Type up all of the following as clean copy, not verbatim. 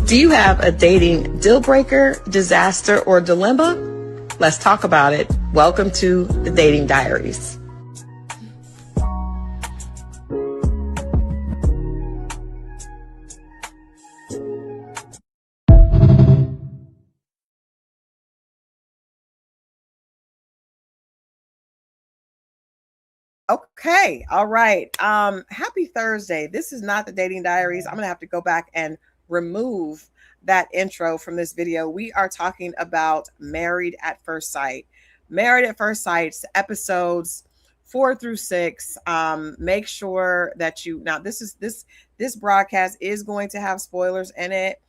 Do you have a dating deal breaker, disaster, or dilemma? Let's talk about it. Welcome to the Dating Diaries. Okay. All right. Happy Thursday. This is not the Dating Diaries. I'm going to have to go back and remove that intro from this video. We are talking about Married at First Sight. Married at First Sight, episodes 4 through 6. Make sure that now this broadcast is going to have spoilers in it.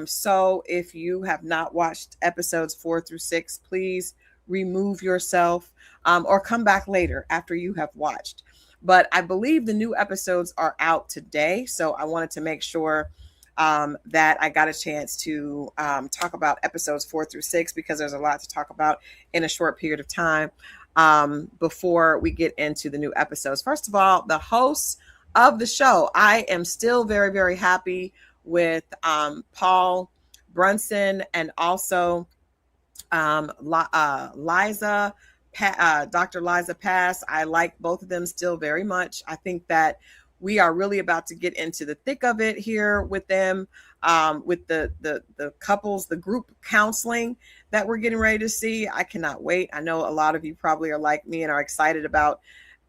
So if you have not watched episodes 4 through 6, please remove yourself. Or come back later after you have watched. But I believe the new episodes are out today. So I wanted to make sure that I got a chance to talk about episodes 4 through 6, because there's a lot to talk about in a short period of time before we get into the new episodes. First of all, the hosts of the show, I am still very, very happy with Paul Brunson and also Liza. Dr. Liza Pass. I like both of them still very much. I think that we are really about to get into the thick of it here with them, with the couples, the group counseling that we're getting ready to see. I cannot wait. I know a lot of you probably are like me and are excited about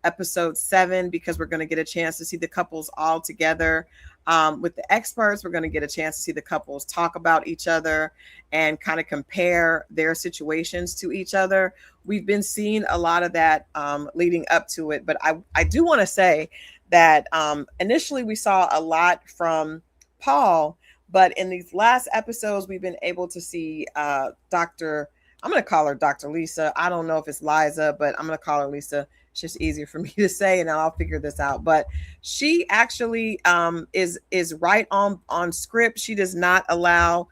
episode 7, because we're going to get a chance to see the couples all together. With the experts, we're going to get a chance to see the couples talk about each other and kind of compare their situations to each other. We've been seeing a lot of that leading up to it. But I do want to say that initially we saw a lot from Paul, but in these last episodes, we've been able to see I'm going to call her Dr. Lisa. I don't know if it's Liza, but I'm going to call her Lisa. It's just easier for me to say, and I'll figure this out. But she actually is right on script. She does not allow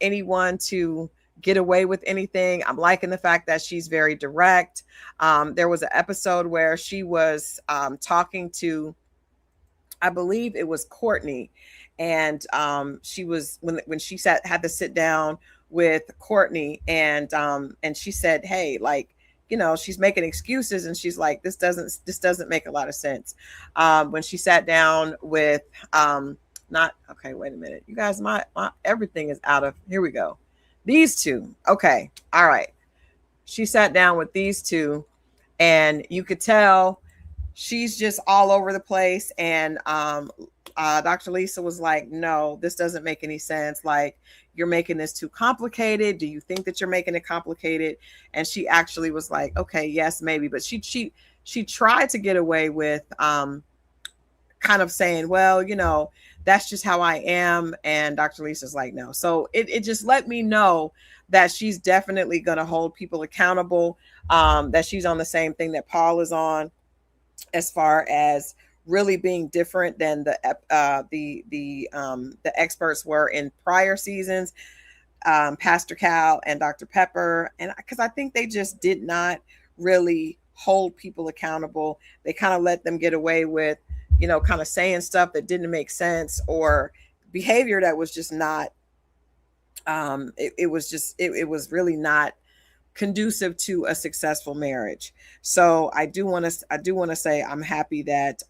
anyone to get away with anything. I'm liking the fact that she's very direct. There was an episode where she was talking to, I believe it was Courtney, and she was when she had to sit down with Courtney, and she said, hey, like, she's making excuses, and she's like, this doesn't make a lot of sense. When she sat down with wait a minute, you guys, my everything is out of, here we go. These two. Okay. All right. She sat down with these two, and you could tell she's just all over the place. And Dr. Lisa was like, no, this doesn't make any sense. Like, you're making this too complicated. Do you think that you're making it complicated? And she actually was like, okay, yes, maybe. But she tried to get away with kind of saying, well, that's just how I am. And Dr. Lisa's like, no. So it just let me know that she's definitely going to hold people accountable, that she's on the same thing that Paul is on, as far as really being different than the experts were in prior seasons, Pastor Cal and Dr. Pepper. And because I think they just did not really hold people accountable. They kind of let them get away with, kind of saying stuff that didn't make sense, or behavior that was just not, it was really not conducive to a successful marriage. So I do want to say I'm happy that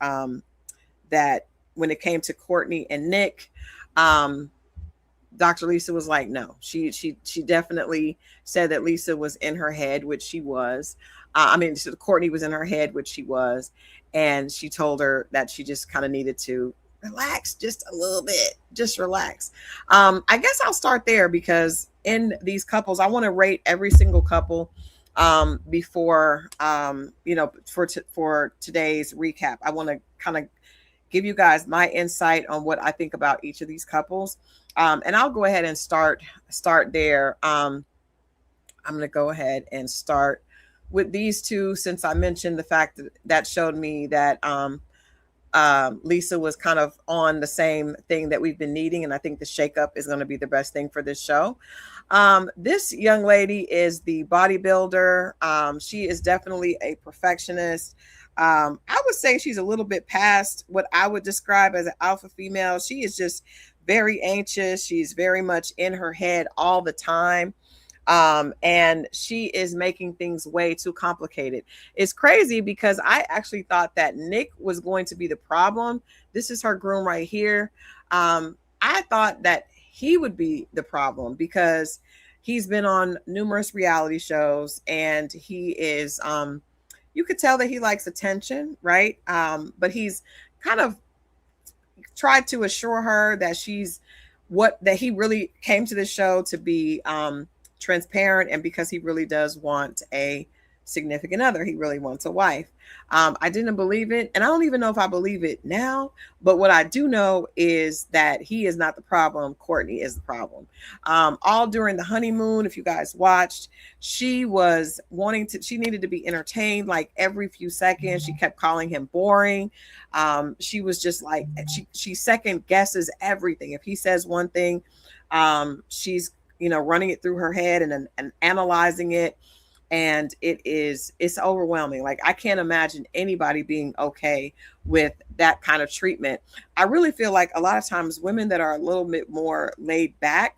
that when it came to Courtney and Nick, Dr. Lisa was like, no. She definitely said that Lisa was in her head, which she was. Courtney was in her head, which she was, and she told her that she just kind of needed to relax just a little bit, just relax. I guess I'll start there, because in these couples, I want to rate every single couple before, for today's recap. I want to kind of give you guys my insight on what I think about each of these couples. And I'll go ahead and start there. I'm going to go ahead and start with these two, since I mentioned the fact that showed me that Lisa was kind of on the same thing that we've been needing. And I think the shakeup is going to be the best thing for this show. This young lady is the bodybuilder. She is definitely a perfectionist. I would say she's a little bit past what I would describe as an alpha female. She is just very anxious. She's very much in her head all the time. And she is making things way too complicated. It's crazy because I actually thought that Nick was going to be the problem. This is her groom right here. I thought that he would be the problem because he's been on numerous reality shows and he is, you could tell that he likes attention, right? But he's kind of tried to assure her that she's what that he really came to the show to be transparent, and because he really does want a significant other, he really wants a wife. I didn't believe it, and I don't even know if I believe it now. But what I do know is that he is not the problem. Courtney is the problem. All during the honeymoon, if you guys watched, she was wanting to. She needed to be entertained like every few seconds. She kept calling him boring. She was just like she second guesses everything. If he says one thing, she's running it through her head and analyzing it, and it's overwhelming. Like, I can't imagine anybody being okay with that kind of treatment. I really feel like a lot of times women that are a little bit more laid back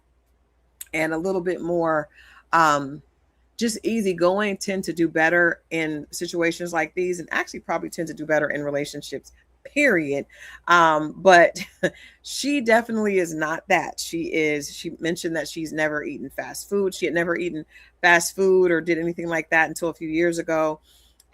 and a little bit more just easygoing tend to do better in situations like these, and actually probably tend to do better in relationships, period. But she definitely is not that. She mentioned that she's never eaten fast food. She had never eaten fast food or did anything like that until a few years ago.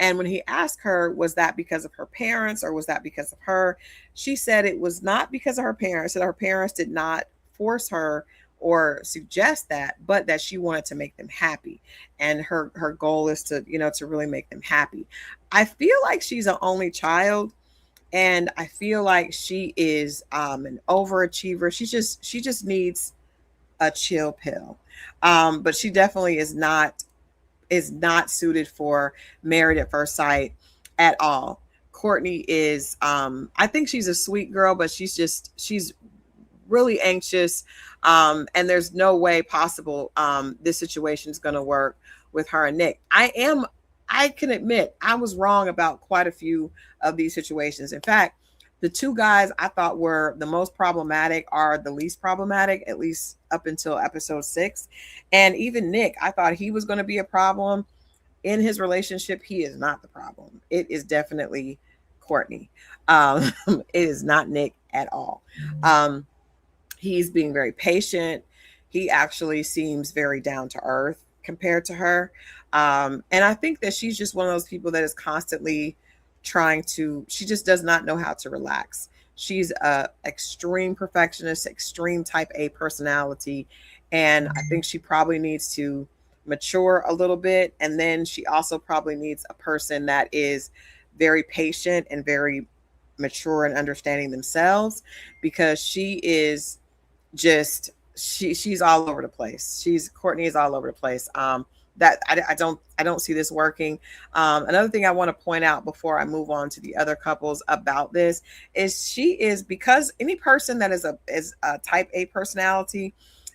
And when he asked her, was that because of her parents or was that because of her? She said it was not because of her parents, that her parents did not force her or suggest that, but that she wanted to make them happy. And her goal is to really make them happy. I feel like she's an only child, and I feel like she is an overachiever. She just needs a chill pill. But she definitely is not suited for Married at First Sight at all. Courtney is I think she's a sweet girl, but she's really anxious. And there's no way possible this situation is going to work with her and Nick. I can admit I was wrong about quite a few of these situations. In fact, the two guys I thought were the most problematic are the least problematic, at least up until episode 6. And even Nick, I thought he was going to be a problem in his relationship. He is not the problem. It is definitely Courtney. It is not Nick at all. He's being very patient. He actually seems very down to earth compared to her. And I think that she's just one of those people that is constantly she just does not know how to relax. She's a extreme perfectionist, extreme type A personality. And I think she probably needs to mature a little bit. And then she also probably needs a person that is very patient and very mature and understanding themselves, because she is just she's all over the place. Courtney is all over the place. That I don't see this working. Another thing I want to point out before I move on to the other couples about this is because any person that is a type A personality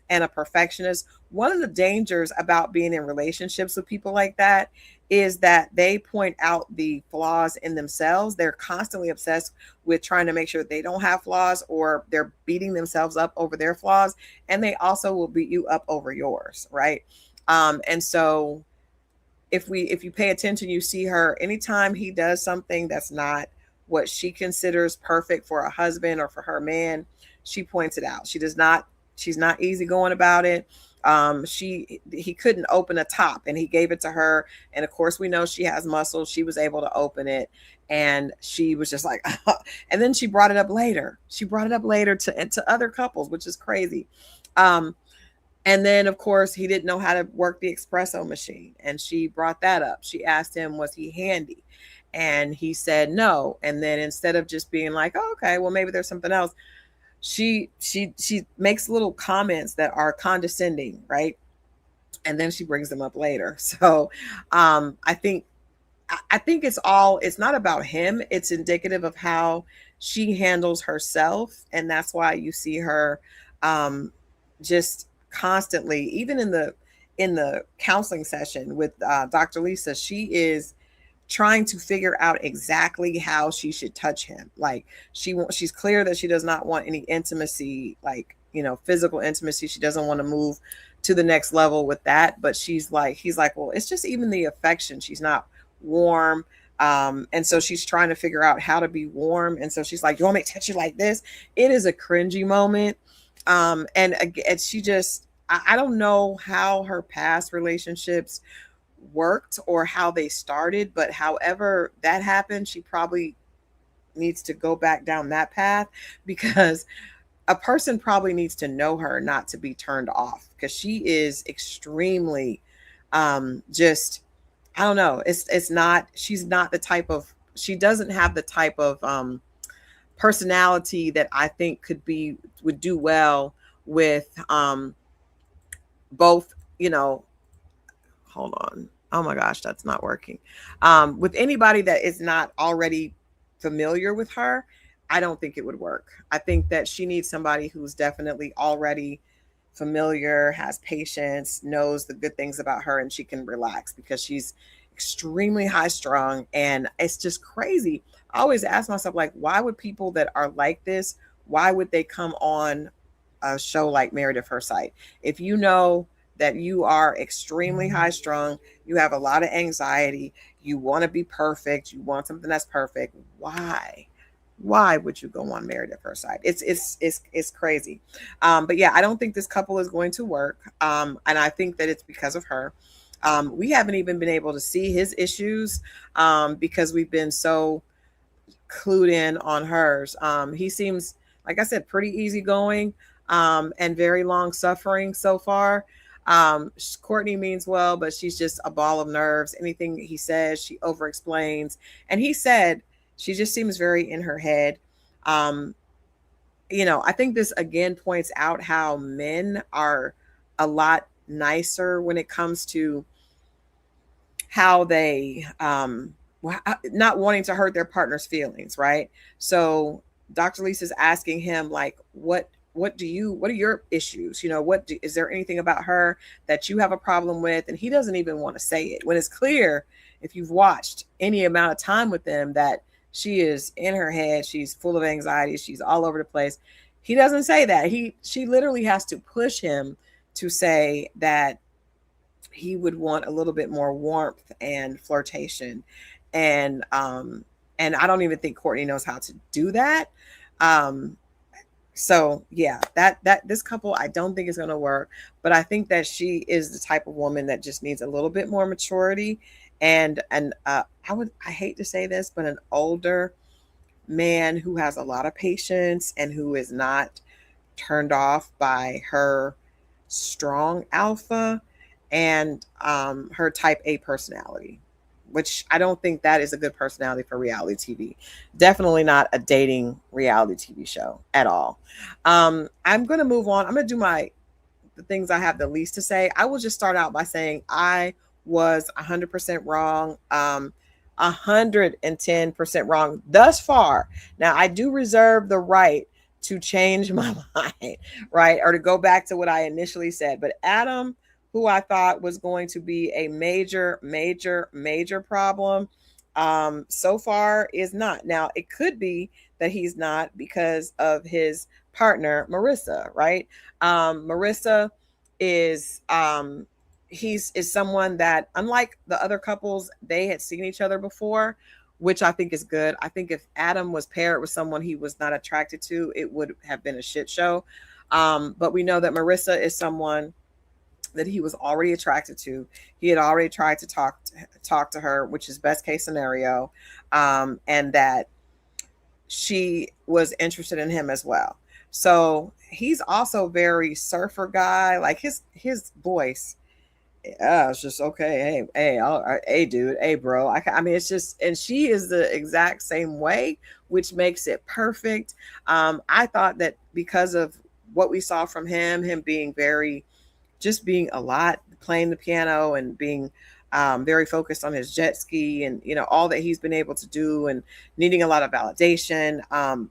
and a perfectionist, one of the dangers about being in relationships with people like that is that they point out the flaws in themselves. They're constantly obsessed with trying to make sure they don't have flaws, or they're beating themselves up over their flaws, and they also will beat you up over yours, right? And so if you pay attention, you see her anytime he does something that's not what she considers perfect for a husband or for her man, she points it out. She's not easygoing about it. He couldn't open a top and he gave it to her. And of course, we know she has muscles. She was able to open it, and she was just like, and then she brought it up later. She brought it up later to other couples, which is crazy. And then, of course, he didn't know how to work the espresso machine. And she brought that up. She asked him, was he handy? And he said no. And then instead of just being like, oh, okay, well, maybe there's something else, she makes little comments that are condescending, right? And then she brings them up later. So I think it's not about him. It's indicative of how she handles herself. And that's why you see her just constantly, even in the counseling session with Dr. Lisa, she is trying to figure out exactly how she should touch him. Like she's clear that she does not want any intimacy, like, physical intimacy. She doesn't want to move to the next level with that. But he's like, well, it's just even the affection. She's not warm. And so she's trying to figure out how to be warm. And so she's like, you want me to touch you like this? It is a cringy moment. And again, she just, I don't know how her past relationships worked or how they started, but however that happened, she probably needs to go back down that path, because a person probably needs to know her not to be turned off, because she is extremely just, I don't know, it's not, she's not the type of, she doesn't have the type of personality that I think would do well with both, hold on. Oh my gosh, that's not working. With anybody that is not already familiar with her, I don't think it would work. I think that she needs somebody who's definitely already familiar, has patience, knows the good things about her, and she can relax, because she's extremely high strung. And it's just crazy. I always ask myself, like, why would people that are like this, why would they come on a show like Married at First Sight? If you know that you are extremely high strung, you have a lot of anxiety, you want to be perfect, you want something that's perfect, why would you go on Married at First Sight? It's crazy. But yeah, I don't think this couple is going to work. And I think that it's because of her. We haven't even been able to see his issues because we've been so clued in on hers. He seems, like I said, pretty easygoing and very long suffering so far. Courtney means well, but she's just a ball of nerves. Anything he says, she over explains. And he said she just seems very in her head. I think this again points out how men are a lot nicer when it comes to how they not wanting to hurt their partner's feelings, right? So Dr. Lisa's asking him, like, what are your issues? Is there anything about her that you have a problem with? And he doesn't even want to say it, when it's clear, if you've watched any amount of time with them, that she is in her head. She's full of anxiety. She's all over the place. He doesn't say that. She literally has to push him to say that he would want a little bit more warmth and flirtation. And I don't even think Courtney knows how to do that. So yeah, that this couple, I don't think is going to work, but I think that she is the type of woman that just needs a little bit more maturity. And I hate to say this, but an older man who has a lot of patience and who is not turned off by her strong alpha and her type A personality, which I don't think that is a good personality for reality TV. Definitely not a dating reality TV show at all. I'm going to move on. I'm going to do the things I have the least to say. I will just start out by saying I was 100% wrong. 110% wrong thus far. Now, I do reserve the right to change my mind, right? Or to go back to what I initially said. But Adam, who I thought was going to be a major, major, major problem, so far is not. Now, it could be that he's not because of his partner, Marissa, right? Marissa is is someone that, unlike the other couples, they had seen each other before, which I think is good. I think if Adam was paired with someone he was not attracted to, it would have been a shit show. But we know that Marissa is someone that he was already attracted to. He had already tried to talk to her, which is best case scenario, and that she was interested in him as well. So he's also very surfer guy, like his voice. It's just okay. Hey, dude. Hey, bro. I mean, it's just, and she is the exact same way, which makes it perfect. I thought that because of what we saw from him being being a lot, playing the piano and being very focused on his jet ski and, all that he's been able to do and needing a lot of validation.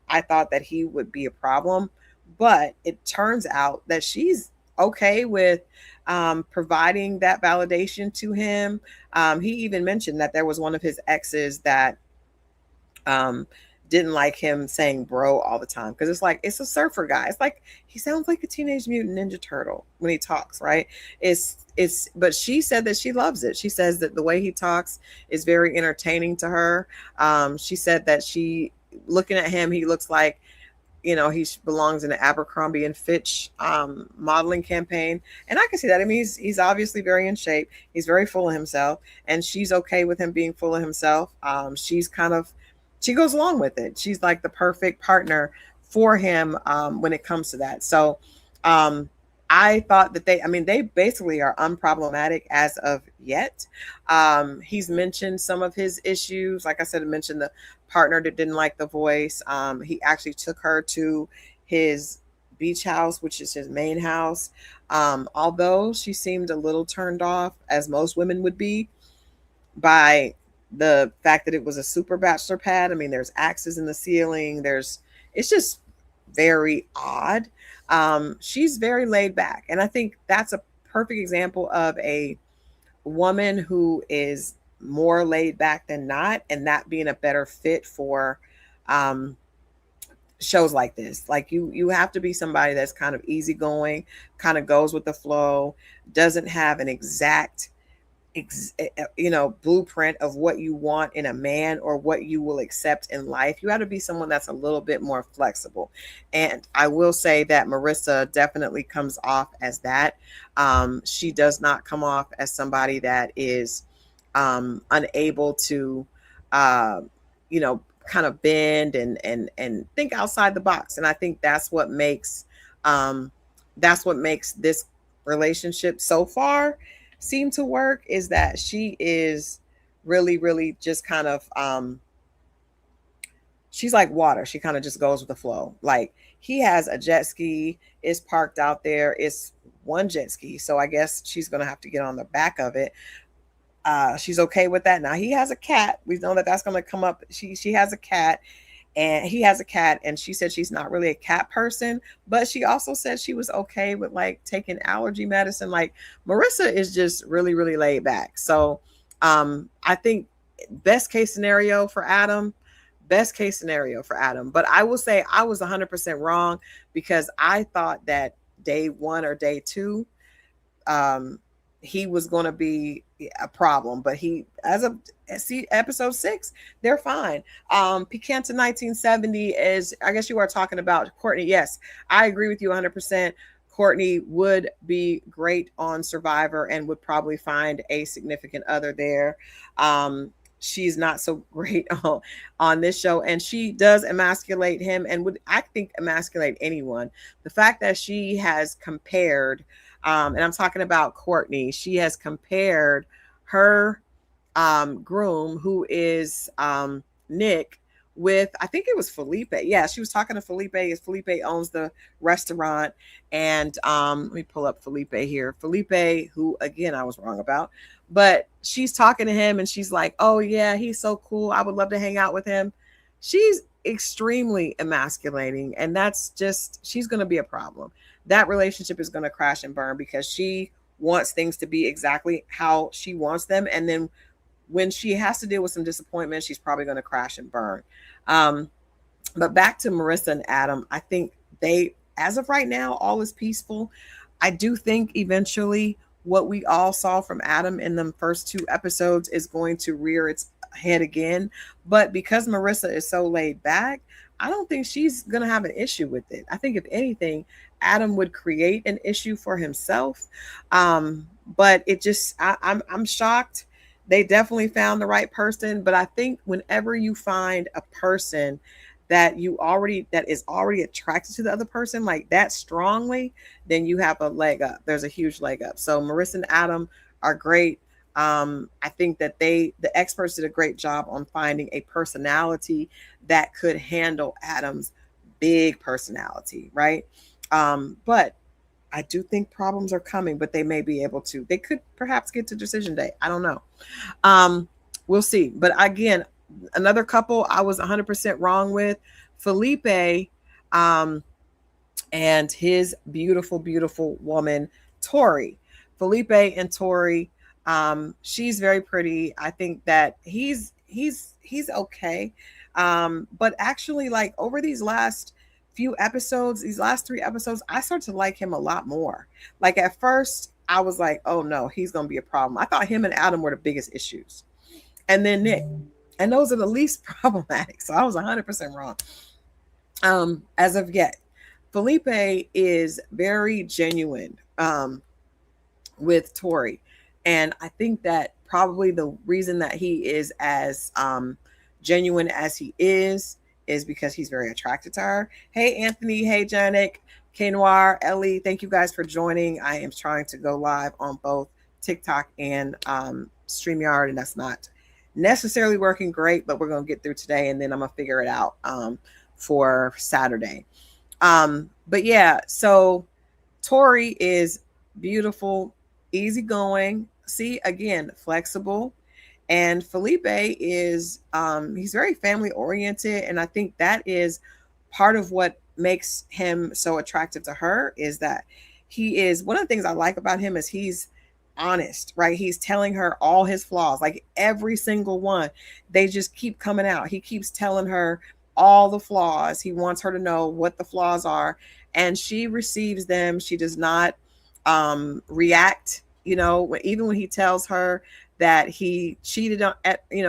I thought that he would be a problem, but it turns out that she's okay with providing that validation to him. He even mentioned that there was one of his exes that um didn't like him saying bro all the time, because it's like it's a surfer guy. It's like he sounds like a Teenage Mutant Ninja Turtle when he talks, right? It's but she said that she loves it. She says that the way he talks is very entertaining to her. She said that she, looking at him, he looks like, he belongs in the Abercrombie and Fitch modeling campaign, and I can see that. I mean, he's obviously very in shape. He's very full of himself, and she's okay with him being full of himself. She goes along with it. She's like the perfect partner for him when it comes to that. So um, I thought that I mean, they basically are unproblematic as of yet. He's mentioned some of his issues. Like I said, I mentioned the partner that didn't like the voice. He actually took her to his beach house, which is his main house. Although she seemed a little turned off, as most women would be, by the fact that it was a super bachelor pad. I mean, there's axes in the ceiling. It's just very odd. She's very laid back. And I think that's a perfect example of a woman who is more laid back than not, and that being a better fit for um, shows like this. Like you have to be somebody that's kind of easygoing, kind of goes with the flow, doesn't have an exact blueprint of what you want in a man or what you will accept in life. You have to be someone that's a little bit more flexible, and I will say that Marissa definitely comes off as that. She does not come off as somebody that is unable to uh, kind of bend and think outside the box. And I think um, that's what makes this relationship so far seem to work, is that she is really, really just kind of she's like water. She kind of just goes with the flow. Like, he has a jet ski, is parked out there. It's one jet ski, so I guess she's gonna have to get on the back of it. She's okay with that. Now he has a cat. We know that that's going to come up. She has a cat, and he has a cat, and she said she's not really a cat person, but she also said she was okay with like taking allergy medicine. Like, Marissa is just really, really laid back. So I think best case scenario for Adam, best case scenario for Adam. But I will say I was 100% wrong, because I thought that day one or day two, um, he was going to be a problem, but he, as of see episode 6, they're fine. Piquanta 1970 is, I guess you are talking about Courtney. Yes, I agree with you 100%. Courtney would be great on Survivor and would probably find a significant other there. She's not so great on this show, and she does emasculate him, and would, I think, emasculate anyone. The fact that she has compared, and I'm talking about Courtney, she has compared her groom, who is Nick, with, I think it was Felipe. Yeah, she was talking to Felipe, as Felipe owns the restaurant. And let me pull up Felipe here. Felipe, who again I was wrong about, but she's talking to him and she's like, oh yeah, he's so cool, I would love to hang out with him. She's extremely emasculating, and that's just, she's going to be a problem. That relationship is going to crash and burn, because she wants things to be exactly how she wants them, and then when she has to deal with some disappointment, she's probably going to crash and burn. Um, but back to Marissa and Adam, I think they, as of right now, all is peaceful. I do think eventually what we all saw from Adam in the first 2 episodes is going to rear its head again. But because Marissa is so laid back, I don't think she's going to have an issue with it. I think if anything, Adam would create an issue for himself. But it just, I'm shocked. They definitely found the right person. But I think whenever you find a person that is already attracted to the other person like that strongly, then you have a leg up. There's a huge leg up. So Marissa and Adam are great. I think that the experts did a great job on finding a personality that could handle Adam's big personality, right? But I do think problems are coming, but they may be able to. They could perhaps get to decision day. I don't know. We'll see. But again, another couple I was 100% wrong with. Felipe, and his beautiful, beautiful woman, Tori. Felipe and Tori. She's very pretty. I think that he's okay. But actually, like over these last few episodes, these last 3 episodes, I started to like him a lot more. Like at first, I was like, oh no, he's gonna be a problem. I thought him and Adam were the biggest issues. And then Nick. And those are the least problematic. So I was 100% wrong. As of yet. Felipe is very genuine with Tori. And I think that probably the reason that he is as genuine as he is because he's very attracted to her. Hey, Anthony. Hey, Janik. K Noir, Ellie. Thank you guys for joining. I am trying to go live on both TikTok and StreamYard, and that's not necessarily working great, but we're going to get through today, and then I'm going to figure it out for Saturday. But yeah, so Tori is beautiful, easygoing. See, again, flexible. And Felipe is he's very family oriented, and I think that is part of what makes him so attractive to her is that he is one of the things I like about him is he's honest, right? He's telling her all his flaws, like every single one. They just keep coming out. He keeps telling her all the flaws. He wants her to know what the flaws are, and she receives them. She does not react, even when he tells her that he cheated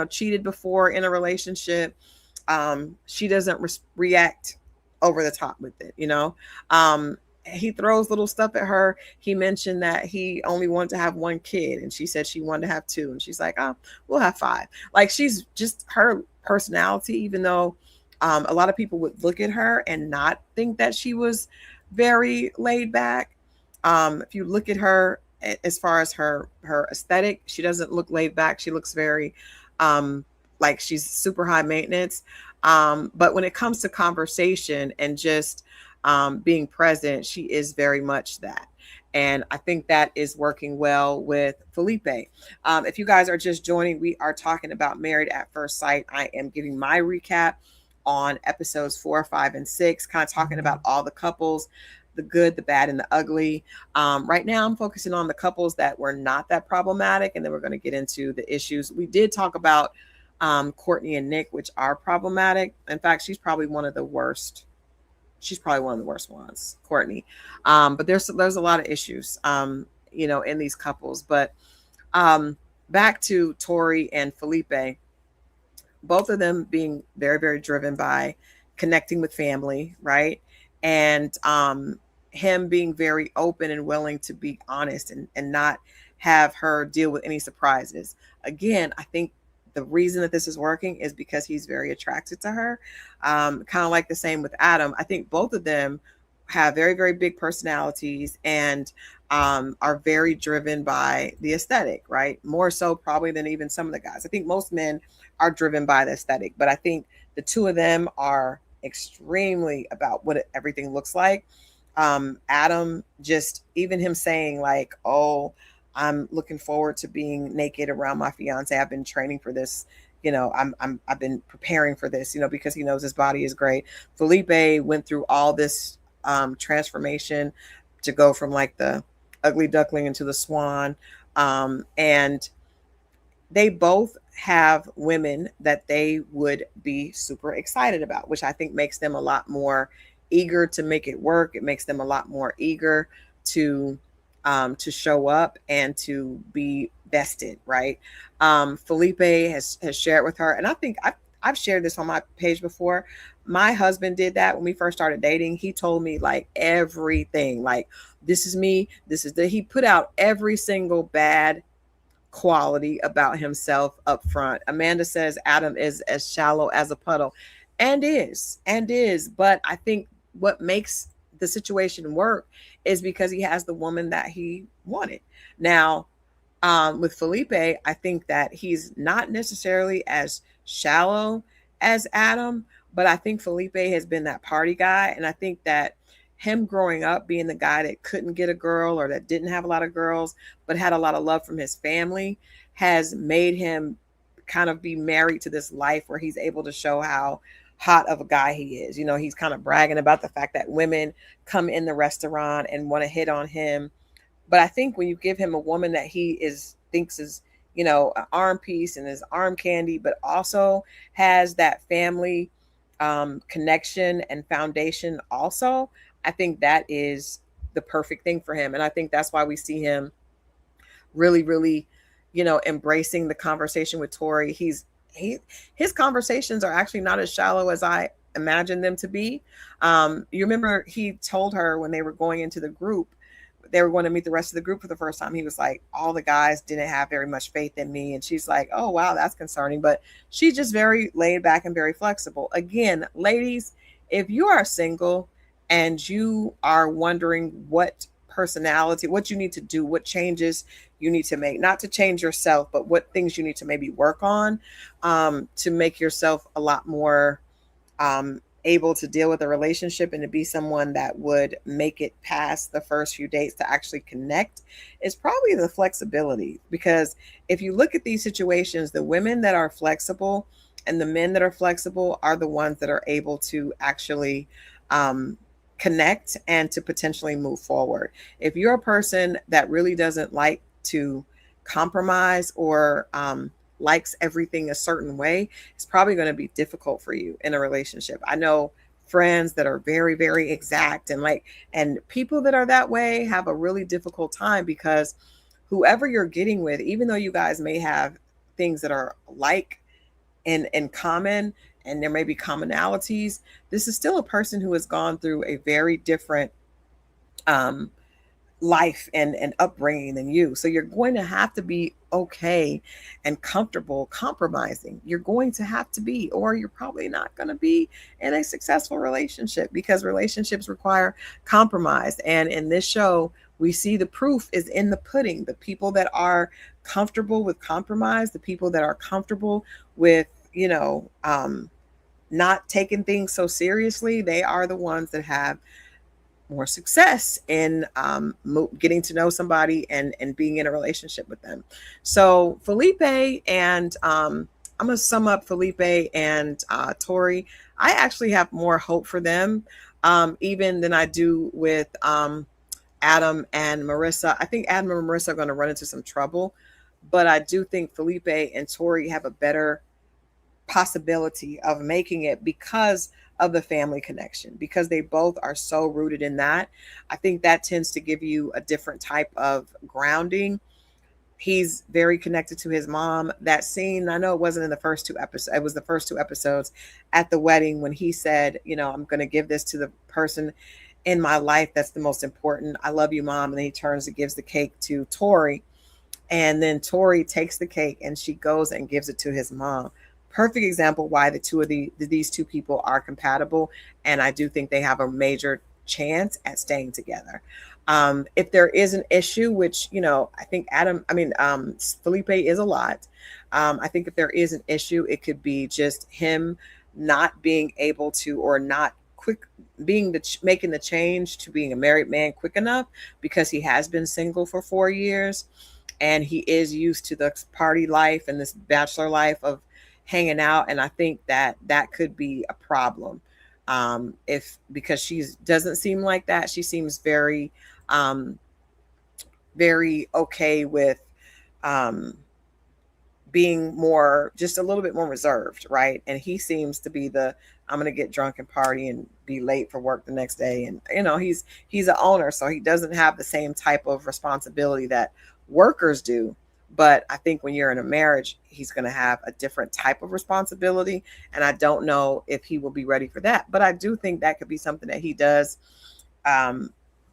cheated before in a relationship. She doesn't react over the top with it. He throws little stuff at her. He mentioned that he only wanted to have 1 kid, and she said she wanted to have 2, and she's like, oh, we'll have 5. Like, she's just her personality, even though a lot of people would look at her and not think that she was very laid back. If you look at her as far as her aesthetic, she doesn't look laid back. She looks very like she's super high maintenance. But when it comes to conversation and just being present, she is very much that. And I think that is working well with Felipe. If you guys are just joining, we are talking about Married at First Sight. I am giving my recap on episodes 4, 5, and 6, kind of talking about all the couples, the good, the bad, and the ugly. Right now, I'm focusing on the couples that were not that problematic, and then we're going to get into the issues. We did talk about Courtney and Nick, which are problematic. In fact, she's probably one of the worst. She's probably one of the worst ones, Courtney. But there's a lot of issues, in these couples. But back to Tori and Felipe, both of them being very, very driven by connecting with family, right? And him being very open and willing to be honest and not have her deal with any surprises. Again, I think the reason that this is working is because he's very attracted to her. Kind of like the same with Adam. I think both of them have very, very big personalities and are very driven by the aesthetic, right? More so probably than even some of the guys. I think most men are driven by the aesthetic, but I think the two of them are extremely about what everything looks like. Adam, just even him saying like, oh, I'm looking forward to being naked around my fiance. I've been training for this. I've been preparing for this, because he knows his body is great. Felipe went through all this transformation to go from like the ugly duckling into the swan. And they both have women that they would be super excited about, which I think makes them a lot more eager to make it work. It makes them a lot more eager to show up and to be vested, right? Felipe has shared with her, and I think I've shared this on my page before. My husband did that when we first started dating. He told me like everything, like this is me, he put out every single bad quality about himself up front. Amanda says Adam is as shallow as a puddle, and is, but I think what makes the situation work is because he has the woman that he wanted. Now, with Felipe, I think that he's not necessarily as shallow as Adam, but I think Felipe has been that party guy. And I think that him growing up being the guy that couldn't get a girl or that didn't have a lot of girls, but had a lot of love from his family has made him kind of be married to this life where he's able to show how hot of a guy he is. You know, he's kind of bragging about the fact that women come in the restaurant and want to hit on him. But I think when you give him a woman that he is thinks is, you know, an arm piece and is arm candy, but also has that family connection and foundation also, I think that is the perfect thing for him. And I think that's why we see him really, really, you know, embracing the conversation with Tori. He his conversations are actually not as shallow as I imagined them to be. You remember he told her when they were going into the group, they were going to meet the rest of the group for the first time. He was like, all the guys didn't have very much faith in me. And she's like, oh, wow, that's concerning. But she's just very laid back and very flexible. Again, ladies, if you are single and you are wondering what personality, what you need to do, what changes you need to make, not to change yourself, but what things you need to maybe work on to make yourself a lot more able to deal with a relationship and to be someone that would make it past the first few dates to actually connect is probably the flexibility. Because if you look at these situations, the women that are flexible and the men that are flexible are the ones that are able to actually connect and to potentially move forward. If you're a person that really doesn't like to compromise or likes everything a certain way, it's probably going to be difficult for you in a relationship. I know friends that are very, very exact and people that are that way have a really difficult time because whoever you're getting with, even though you guys may have things that are like in common and there may be commonalities, this is still a person who has gone through a very different um, life and upbringing than you. So you're going to have to be okay and comfortable compromising. You're going to have to be, or you're probably not going to be in a successful relationship because relationships require compromise. And in this show, we see the proof is in the pudding. The people that are comfortable with compromise, the people that are comfortable with, you know, not taking things so seriously, they are the ones that have more success in getting to know somebody and being in a relationship with them. So Felipe and I'm going to sum up Felipe and Tori. I actually have more hope for them even than I do with Adam and Marissa. I think Adam and Marissa are going to run into some trouble, but I do think Felipe and Tori have a better possibility of making it because of the family connection, because they both are so rooted in that. I think that tends to give you a different type of grounding. He's very connected to his mom. That scene, I know it wasn't in the first two episodes, it was the first two episodes at the wedding when he said, you know, I'm going to give this to the person in my life that's the most important. I love you, mom. And then he turns and gives the cake to Tori. And then Tori takes the cake and she goes and gives it to his mom. Perfect example why these two people are compatible, and I do think they have a major chance at staying together. If there is an issue, which you know, I think Felipe is a lot. I think if there is an issue, it could be just him not being able to or not quick making the change to being a married man quick enough because he has been single for 4 years and he is used to the party life and this bachelor life of hanging out. And I think that that could be a problem if because she doesn't seem like that. She seems very very okay with um being more, just a little bit more reserved, right? And he seems to be the I'm gonna get drunk and party and be late for work the next day. And you know, he's an owner, so he doesn't have the same type of responsibility that workers do. But I think when you're in a marriage, he's going to have a different type of responsibility. And I don't know if he will be ready for that. But I do think that could be something that he does um,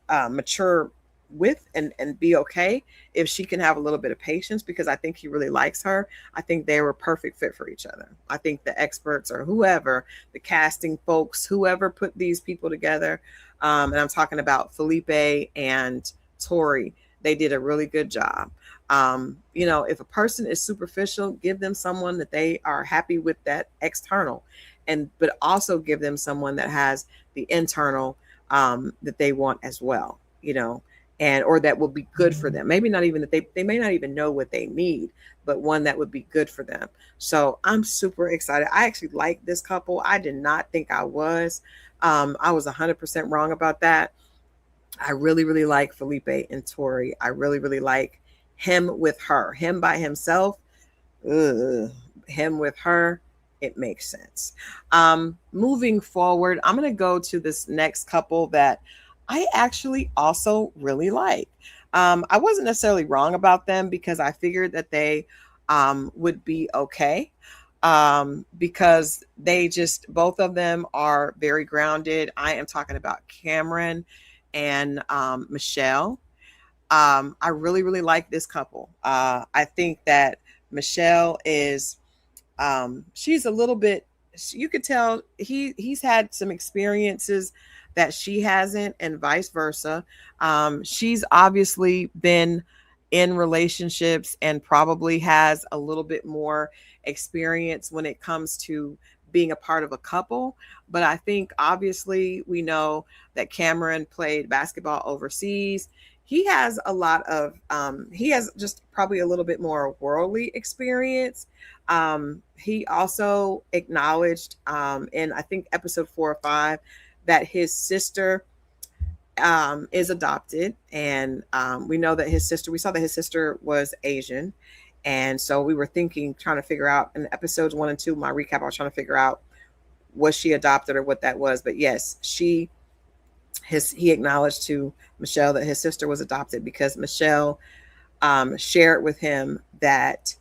mature with and be okay if she can have a little bit of patience, because I think he really likes her. I think they were a perfect fit for each other. I think the experts or whoever, the casting folks, whoever put these people together, and I'm talking about Felipe and Tori, they did a really good job. You know, if a person is superficial, give them someone that they are happy with, that external, and but also give them someone that has the internal that they want as well. You know, and or that will be good for them. Maybe not even that they may not even know what they need, but one that would be good for them. So I'm super excited. I actually like this couple. I did not think I was. I was 100% wrong about that. I really, really like Felipe and Tori. I really, really like him with her. Him by himself, ugh. Him with her, it makes sense. Moving forward, I'm going to go to this next couple that I actually also really like. I wasn't necessarily wrong about them because I figured that they would be okay, because they just, both of them are very grounded. I am talking about Cameron and Michelle. I really, really like this couple. I think that Michelle is, she's a little bit, you could tell he's had some experiences that she hasn't, and vice versa. She's obviously been in relationships and probably has a little bit more experience when it comes to being a part of a couple. But I think obviously we know that Cameron played basketball overseas. He has a lot of, he has just probably a little bit more worldly experience. He also acknowledged, in I think episode 4 or 5, that his sister is adopted, and we know that his sister. We saw that his sister was Asian, and so we were thinking, trying to figure out in episodes 1 and 2. My recap, I was trying to figure out, was she adopted or what that was. But yes, he acknowledged to Michelle that his sister was adopted because Michelle shared with him that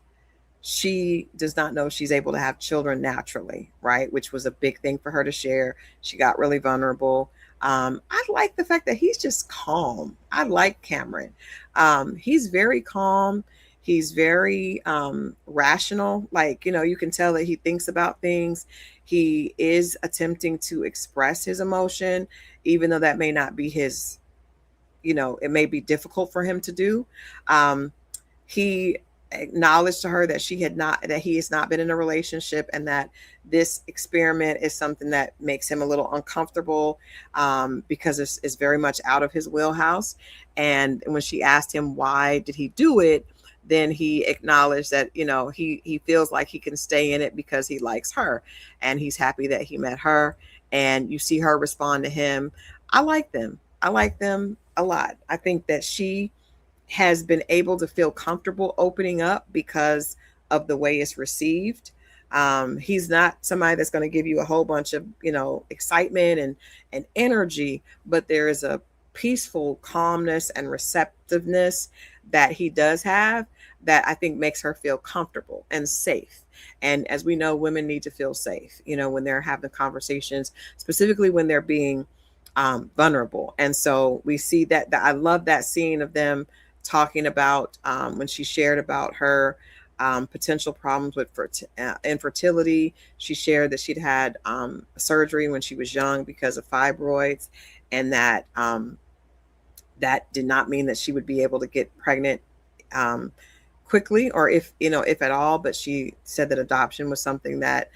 she does not know she's able to have children naturally, right? Which was a big thing for her to share. She got really vulnerable. I like the fact that he's just calm. I like Cameron. He's very calm. He's very rational. Like, you can tell that he thinks about things. He is attempting to express his emotion, even though that may not be his, it may be difficult for him to do. He acknowledged to her that he has not been in a relationship, and that this experiment is something that makes him a little uncomfortable, because it's very much out of his wheelhouse. And when she asked him why did he do it, then he acknowledged that he feels like he can stay in it because he likes her, and he's happy that he met her. And you see her respond to him. I like them. I like them a lot. I think that she has been able to feel comfortable opening up because of the way it's received. He's not somebody that's going to give you a whole bunch of, excitement and energy, but there is a peaceful calmness and receptiveness that he does have that I think makes her feel comfortable and safe. And as we know, women need to feel safe, when they're having conversations, specifically when they're being vulnerable. And so we see that I love that scene of them talking about, when she shared about her potential problems with infertility. She shared that she'd had surgery when she was young because of fibroids, and that that did not mean that she would be able to get pregnant quickly, or if at all. But she said that adoption was something that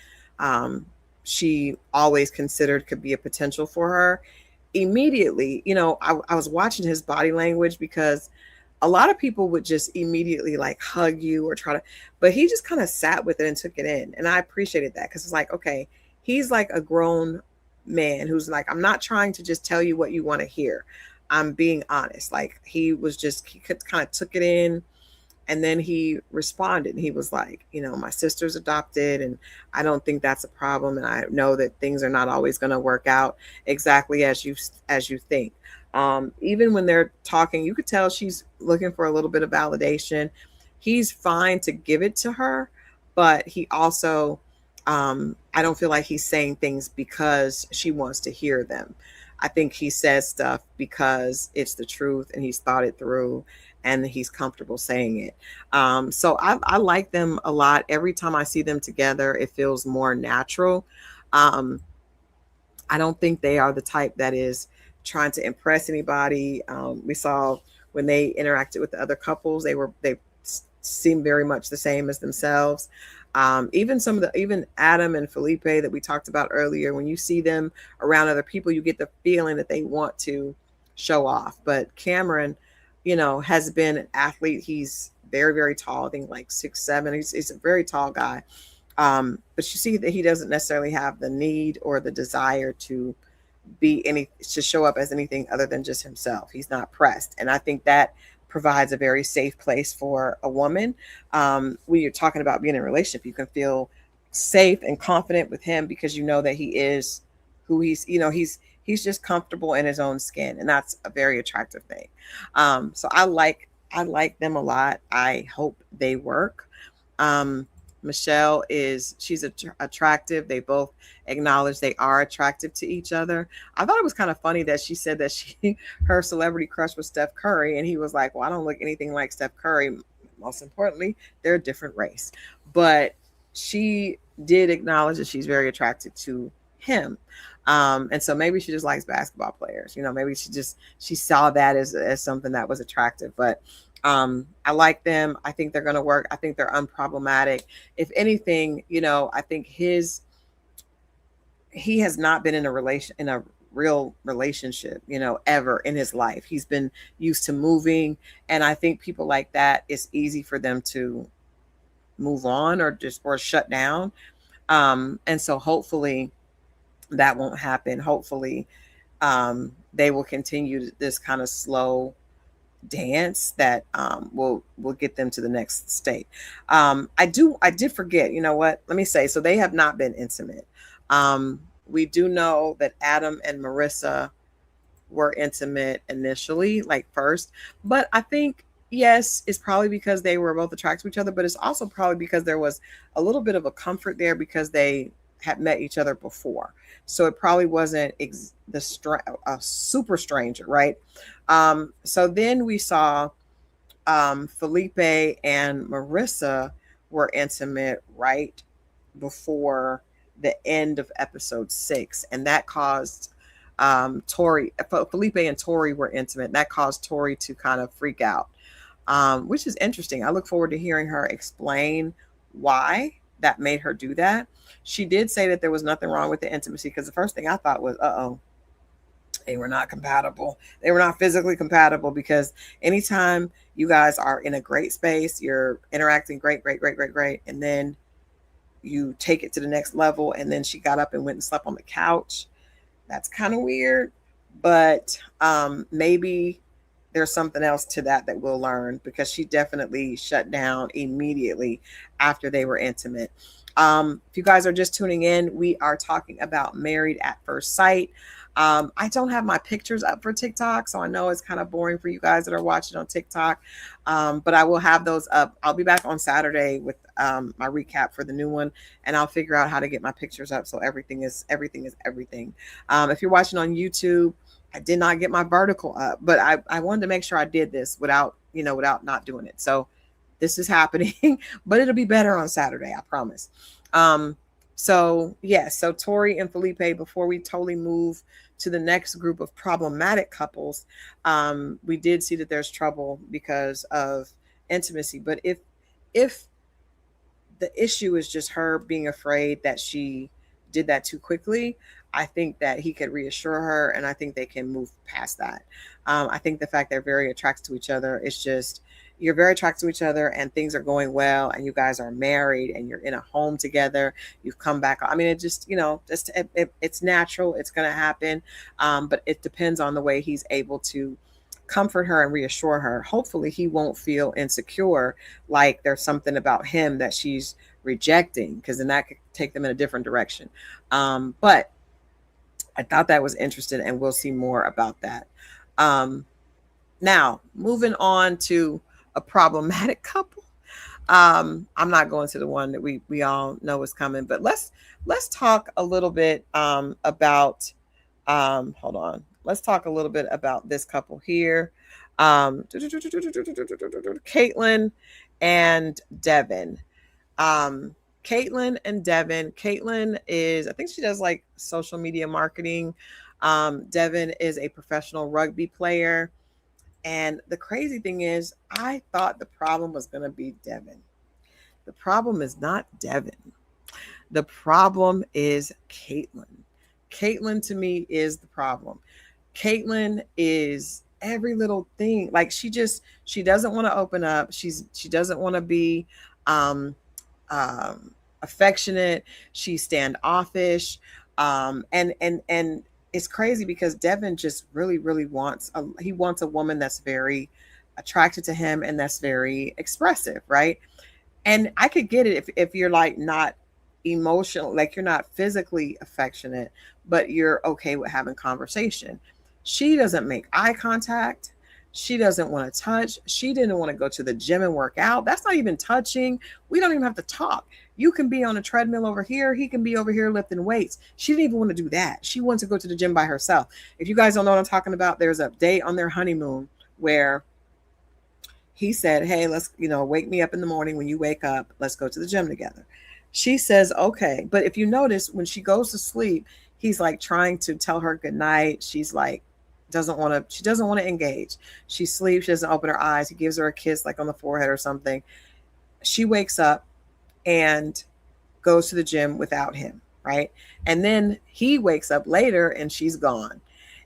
she always considered could be a potential for her. Immediately, I was watching his body language, because a lot of people would just immediately like hug you or try to, but he just kind of sat with it and took it in. And I appreciated that, because it's like, okay, he's like a grown man who's like, I'm not trying to just tell you what you want to hear. I'm being honest. Like, he kind of took it in. And then he responded, and he was like, my sister's adopted, and I don't think that's a problem. And I know that things are not always going to work out exactly as you think. Even when they're talking, you could tell she's looking for a little bit of validation. He's fine to give it to her, but he also, I don't feel like he's saying things because she wants to hear them. I think he says stuff because it's the truth and he's thought it through and he's comfortable saying it. So I like them a lot. Every time I see them together, it feels more natural. I don't think they are the type that is trying to impress anybody. We saw when they interacted with the other couples, they seemed very much the same as themselves. Even Adam and Felipe that we talked about earlier, when you see them around other people, you get the feeling that they want to show off. But Cameron, has been an athlete. He's very, very tall. I think like 6'7". He's a very tall guy. But you see that he doesn't necessarily have the need or the desire to show up as anything other than just himself. He's not pressed, and I think that provides a very safe place for a woman. When you're talking about being in a relationship, you can feel safe and confident with him because you know that he is who he's just comfortable in his own skin, and that's a very attractive thing. So I like them a lot. I hope they work. um Michelle she's attractive. They both acknowledge they are attractive to each other. I thought it was kind of funny that she said that her celebrity crush was Steph Curry, and he was like, "Well, I don't look anything like Steph Curry." Most importantly, they're a different race, but she did acknowledge that she's very attracted to him. And so maybe she just likes basketball players. Maybe she saw that as something that was attractive. But I like them. I think they're going to work. I think they're unproblematic. If anything, I think he has not been in a real relationship, ever in his life. He's been used to moving, and I think people like that, it's easy for them to move on or shut down. And so hopefully that won't happen. Hopefully, they will continue this kind of slow dance that will get them to the next state. I did forget. You know what? Let me say. So they have not been intimate. We do know that Adam and Marissa were intimate initially, like first, but I think yes, it's probably because they were both attracted to each other, but it's also probably because there was a little bit of a comfort there because they had met each other before. So it probably wasn't a super stranger, right? So then we saw Felipe and Marissa were intimate right before the end of episode 6, and that caused Felipe and Tori were intimate. That caused Tori to kind of freak out, which is interesting. I look forward to hearing her explain why that made her do that. She did say that there was nothing wrong with the intimacy because the first thing I thought was, oh, they were not compatible. They were not physically compatible because anytime you guys are in a great space, you're interacting great, great, great, great, great, and then you take it to the next level, and then she got up and went and slept on the couch. That's kind of weird, but maybe there's something else to that we'll learn because she definitely shut down immediately after they were intimate. If you guys are just tuning in, we are talking about Married at First Sight. I don't have my pictures up for TikTok, so I know it's kind of boring for you guys that are watching on TikTok, but I will have those up. I'll be back on Saturday with my recap for the new one, and I'll figure out how to get my pictures up so everything is everything. If you're watching on YouTube, I did not get my vertical up, but I wanted to make sure I did this without not doing it. So this is happening, but it'll be better on Saturday, I promise. So yes, so Tori and Felipe, before we totally move to the next group of problematic couples, we did see that there's trouble because of intimacy. But if the issue is just her being afraid that she did that too quickly, I think that he could reassure her, and I think they can move past that. I think the fact they're very attracted to each other is just, you're very attracted to each other and things are going well and you guys are married and you're in a home together. You've come back. I mean, it just, it's natural. It's going to happen. But it depends on the way he's able to comfort her and reassure her. Hopefully he won't feel insecure, like there's something about him that she's rejecting, because then that could take them in a different direction. But I thought that was interesting, and we'll see more about that. Now, moving on to a problematic couple. I'm not going to the one that we all know is coming, but let's talk a little bit about hold on. Let's talk a little bit about this couple here. Caitlin and Devin. Caitlin and Devin. Caitlin is, I think she does like social media marketing. Devin is a professional rugby player. And the crazy thing is, I thought the problem was going to be Devin. The problem is not Devin. The problem is Caitlin. Caitlin, to me, is the problem. Caitlin is every little thing. Like she doesn't want to open up. She doesn't want to be um affectionate. She's standoffish. And it's crazy because Devin just really wants he wants a woman that's very attracted to him and that's very expressive, right? And I could get it if you're like not emotional, like you're not physically affectionate, but you're okay with having conversation. She doesn't make eye contact. She doesn't want to touch. She didn't want to go to the gym and work out. That's not even touching. We don't even have to talk. You can be on a treadmill over here. He can be over here lifting weights. She didn't even want to do that. She wants to go to the gym by herself. If you guys don't know what I'm talking about, there's a day on their honeymoon where he said, "Hey, let's, wake me up in the morning when you wake up. Let's go to the gym together." She says, "Okay." But if you notice, when she goes to sleep, he's like trying to tell her good night. She's like, she doesn't want to engage. She sleeps, she doesn't open her eyes. He gives her a kiss like on the forehead or something. She wakes up and goes to the gym without him, right? And then he wakes up later and she's gone.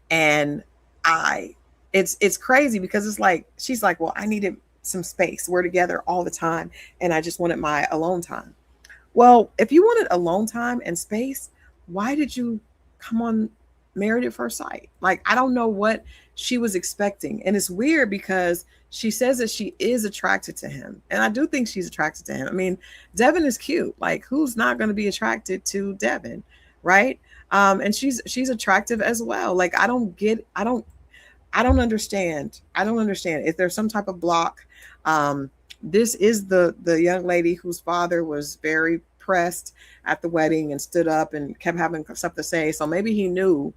And I it's crazy because it's like she's like, "Well, I needed some space. We're together all the time and I just wanted my alone time." Well, if you wanted alone time and space, why did you come on Married at First Sight? Like, I don't know what she was expecting. And it's weird because she says that she is attracted to him. And I do think she's attracted to him. I mean, Devin is cute. Like, who's not going to be attracted to Devin, right? And she's attractive as well. Like, I don't understand. I don't understand. If there's some type of block, this is the young lady whose father was very pressed at the wedding and stood up and kept having stuff to say. So maybe he knew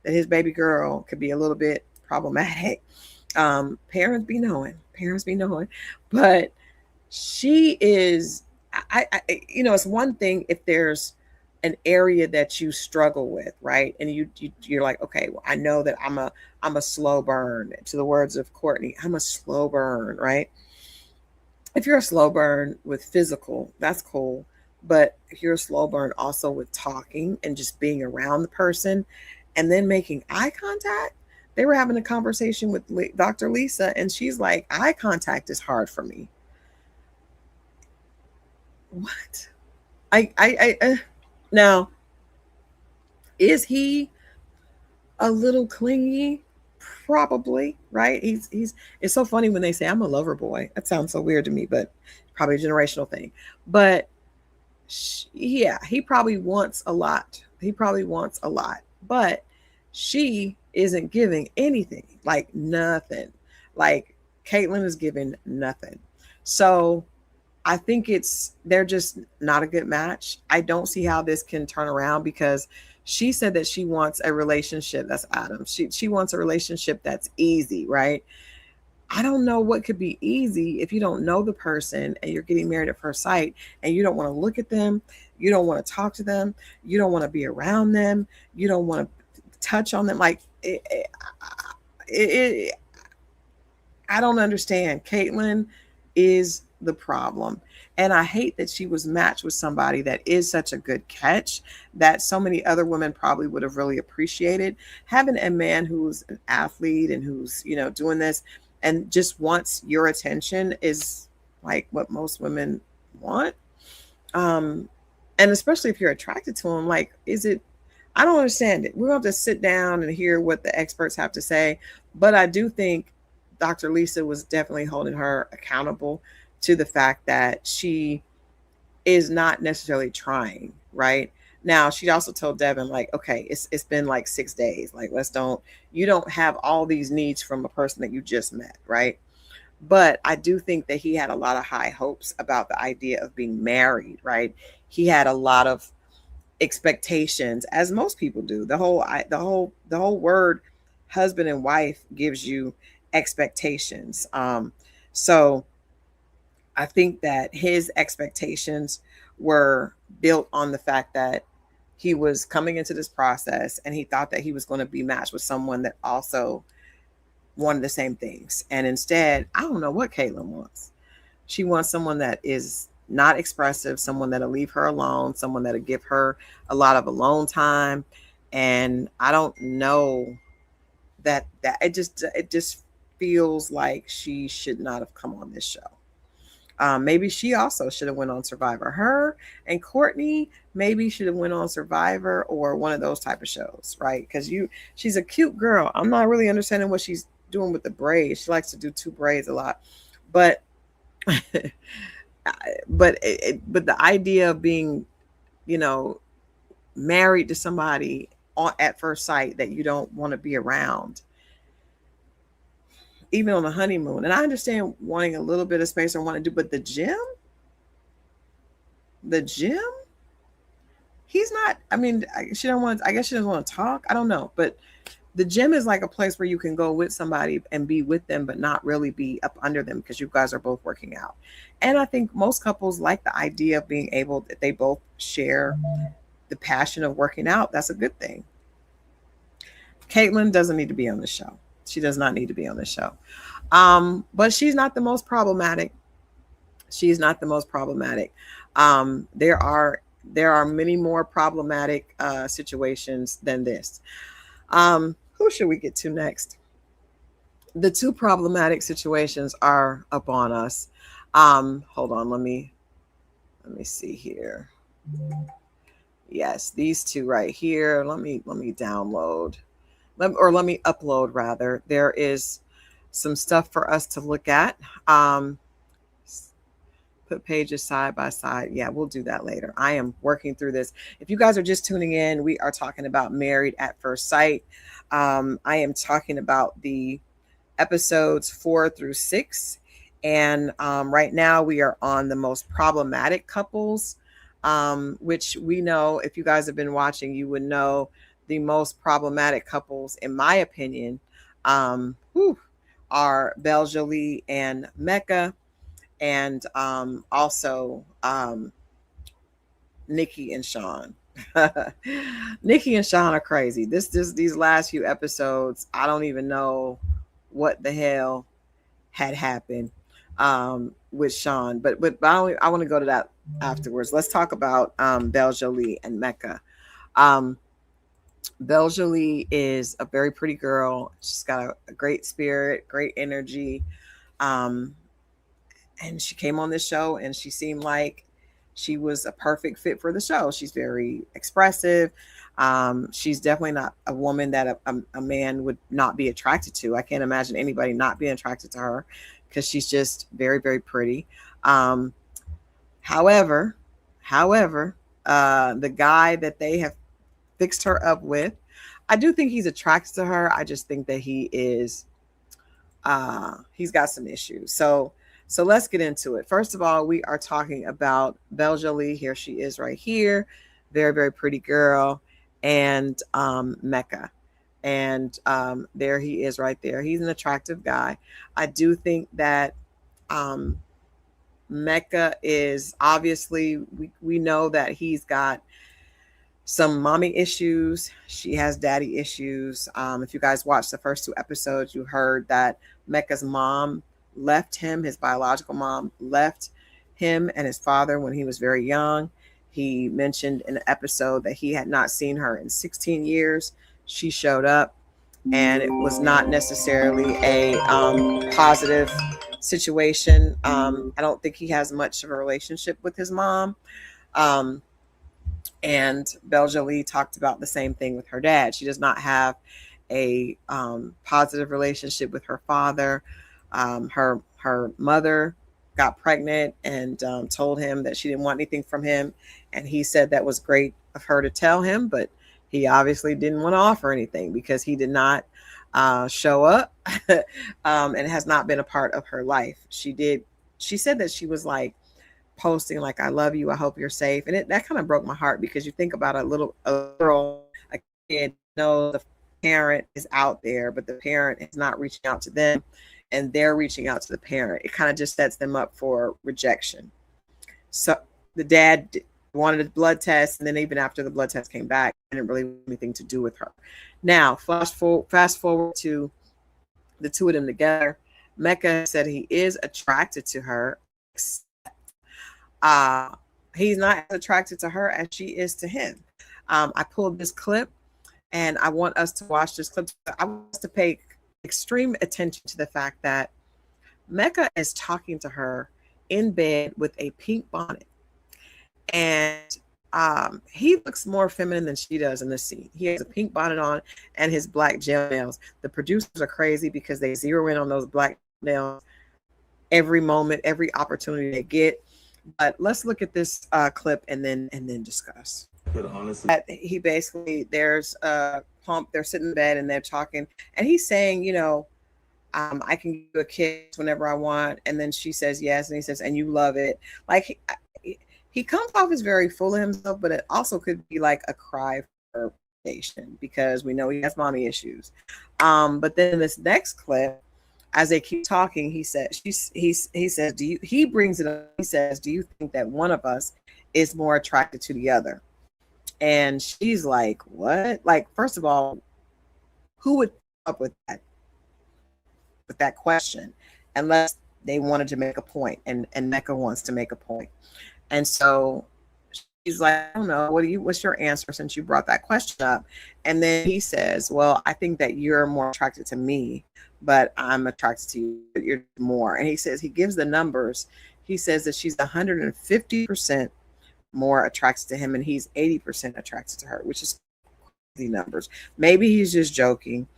that his baby girl could be a little bit problematic. Parents be knowing. Parents be knowing. But she is. It's one thing if there's an area that you struggle with, right? And you're like, okay, well, I know that I'm a slow burn. To the words of Courtney, I'm a slow burn, right? If you're a slow burn with physical, that's cool. But if you're a slow burn also with talking and just being around the person and then making eye contact, they were having a conversation with Dr. Lisa, and she's like, eye contact is hard for me. What? Now, is he a little clingy? Probably, right? It's so funny when they say I'm a lover boy. That sounds so weird to me, but probably a generational thing. But yeah, he probably wants a lot. He probably wants a lot. But she isn't giving anything, like nothing. Like Caitlin is giving nothing. So I think they're just not a good match. I don't see how this can turn around because she said that she wants a relationship that's Adam. She wants a relationship that's easy, right? I don't know what could be easy if you don't know the person and you're getting married at first sight and you don't want to look at them, you don't want to talk to them, you don't want to be around them, you don't want to touch on them. Like it, I don't understand. Caitlin is the problem. And I hate that she was matched with somebody that is such a good catch that so many other women probably would have really appreciated. Having a man who's an athlete and who's, doing this and just wants your attention is like what most women want. Um, and especially if you're attracted to him, like, I don't understand it. We're going to have to sit down and hear what the experts have to say. But I do think Dr. Lisa was definitely holding her accountable to the fact that she is not necessarily trying, right? Now, she also told Devin, like, okay, it's been like 6 days. Like, you don't have all these needs from a person that you just met, right? But I do think that he had a lot of high hopes about the idea of being married, right? He had a lot of expectations, as most people do. The whole word husband and wife gives you expectations. So I think that his expectations were built on the fact that he was coming into this process and he thought that he was going to be matched with someone that also wanted the same things. And instead, I don't know what Caitlin wants. She wants someone that is not expressive, someone that'll leave her alone, someone that'll give her a lot of alone time. And I don't know that it just feels like she should not have come on this show. Maybe she also should have went on Survivor. Her and Courtney maybe should have went on Survivor or one of those type of shows, right? Because she's a cute girl. I'm not really understanding what she's doing with the braids. She likes to do two braids a lot, but but the idea of being, you know, married to somebody at first sight that you don't want to be around, even on a honeymoon. And I understand wanting a little bit of space or want to do, but the gym, he's not. I mean, she don't want. I guess she doesn't want to talk. I don't know, but the gym is like a place where you can go with somebody and be with them, but not really be up under them because you guys are both working out. And I think most couples like the idea of being able that they both share the passion of working out. That's a good thing. Caitlyn doesn't need to be on the show. She does not need to be on the show. But she's not the most problematic. She's not the most problematic. There are many more problematic situations than this. Who should we get to next? The two problematic situations are upon us. Hold on, let me see here. Yes, these two right here. Let me download. Let me upload rather. There is some stuff for us to look at. Put pages side by side. Yeah, we'll do that later. I am working through this. If you guys are just tuning in, we are talking about Married at First Sight. I am talking about the episodes 4 through 6. And right now we are on the most problematic couples, which we know, if you guys have been watching, you would know the most problematic couples, in my opinion, are Belle Jolie and Mecca, and also Nikki and Sean. Nikki and Sean are crazy. These last few episodes, I don't even know what the hell had happened with Sean, but I want to go to that afterwards. Let's talk about Belle Jolie and Mecca. Belle Jolie is a very pretty girl. She's got a great spirit, great energy. And she came on this show and she seemed like she was a perfect fit for the show. She's very expressive. She's definitely not a woman that a man would not be attracted to. I can't imagine anybody not being attracted to her because she's just very, very pretty. However, the guy that they have fixed her up with, I do think he's attracted to her. I just think that he's got some issues. So let's get into it. First of all, we are talking about Belle Jolie. Here she is right here. Very, very pretty girl. And Mecca. And there he is right there. He's an attractive guy. I do think that Mecca is obviously, we know that he's got some mommy issues. She has daddy issues. If you guys watched the first 2 episodes, you heard that Mecca's mom left him. His biological mom left him and his father when he was very young. He mentioned in an episode that he had not seen her in 16 years. She showed up, and it was not necessarily a positive situation. I don't think he has much of a relationship with his mom. And Belle Jolie talked about the same thing with her dad. She does not have a positive relationship with her father. Her mother got pregnant and told him that she didn't want anything from him. And he said that was great of her to tell him, but he obviously didn't want to offer anything because he did not show up and has not been a part of her life. She said that she was like posting like, "I love you, I hope you're safe." And that kind of broke my heart because you think about a girl, a kid, the parent is out there, but the parent is not reaching out to them and they're reaching out to the parent. It kind of just sets them up for rejection. So the dad wanted a blood test, and then even after the blood test came back, it didn't really have anything to do with her. Now, fast forward to the two of them together. Mecca said he is attracted to her. He's not as attracted to her as she is to him. I pulled this clip And I want us to watch this clip. I want us to pay extreme attention to the fact that Mecca is talking to her in bed with a pink bonnet. And he looks more feminine than she does in this scene. He has a pink bonnet on and his black gel nails. The producers are crazy because they zero in on those black nails every moment, every opportunity they get. But let's look at this clip and then discuss. But honestly, He basically, there's a pump. They're sitting in bed and they're talking, and he's saying, I can give you a kiss whenever I want. And then she says yes, and he says, and you love it. Like he comes off as very full of himself, but it also could be like a cry for validation because we know he has mommy issues. But then in this next clip, as they keep talking, he says, he says, he brings it up. He says, do you think that one of us is more attracted to the other? And she's like, what? Like, first of all, who would come up with that question unless they wanted to make a point, and Mecca wants to make a point. And so she's like, I don't know, what's your answer since you brought that question up? And then he says, well, I think that you're more attracted to me, but I'm attracted to you, but you're more. And he says, he gives the numbers. He says that she's 150% more attracted to him and he's 80% attracted to her, which is crazy numbers. Maybe he's just joking,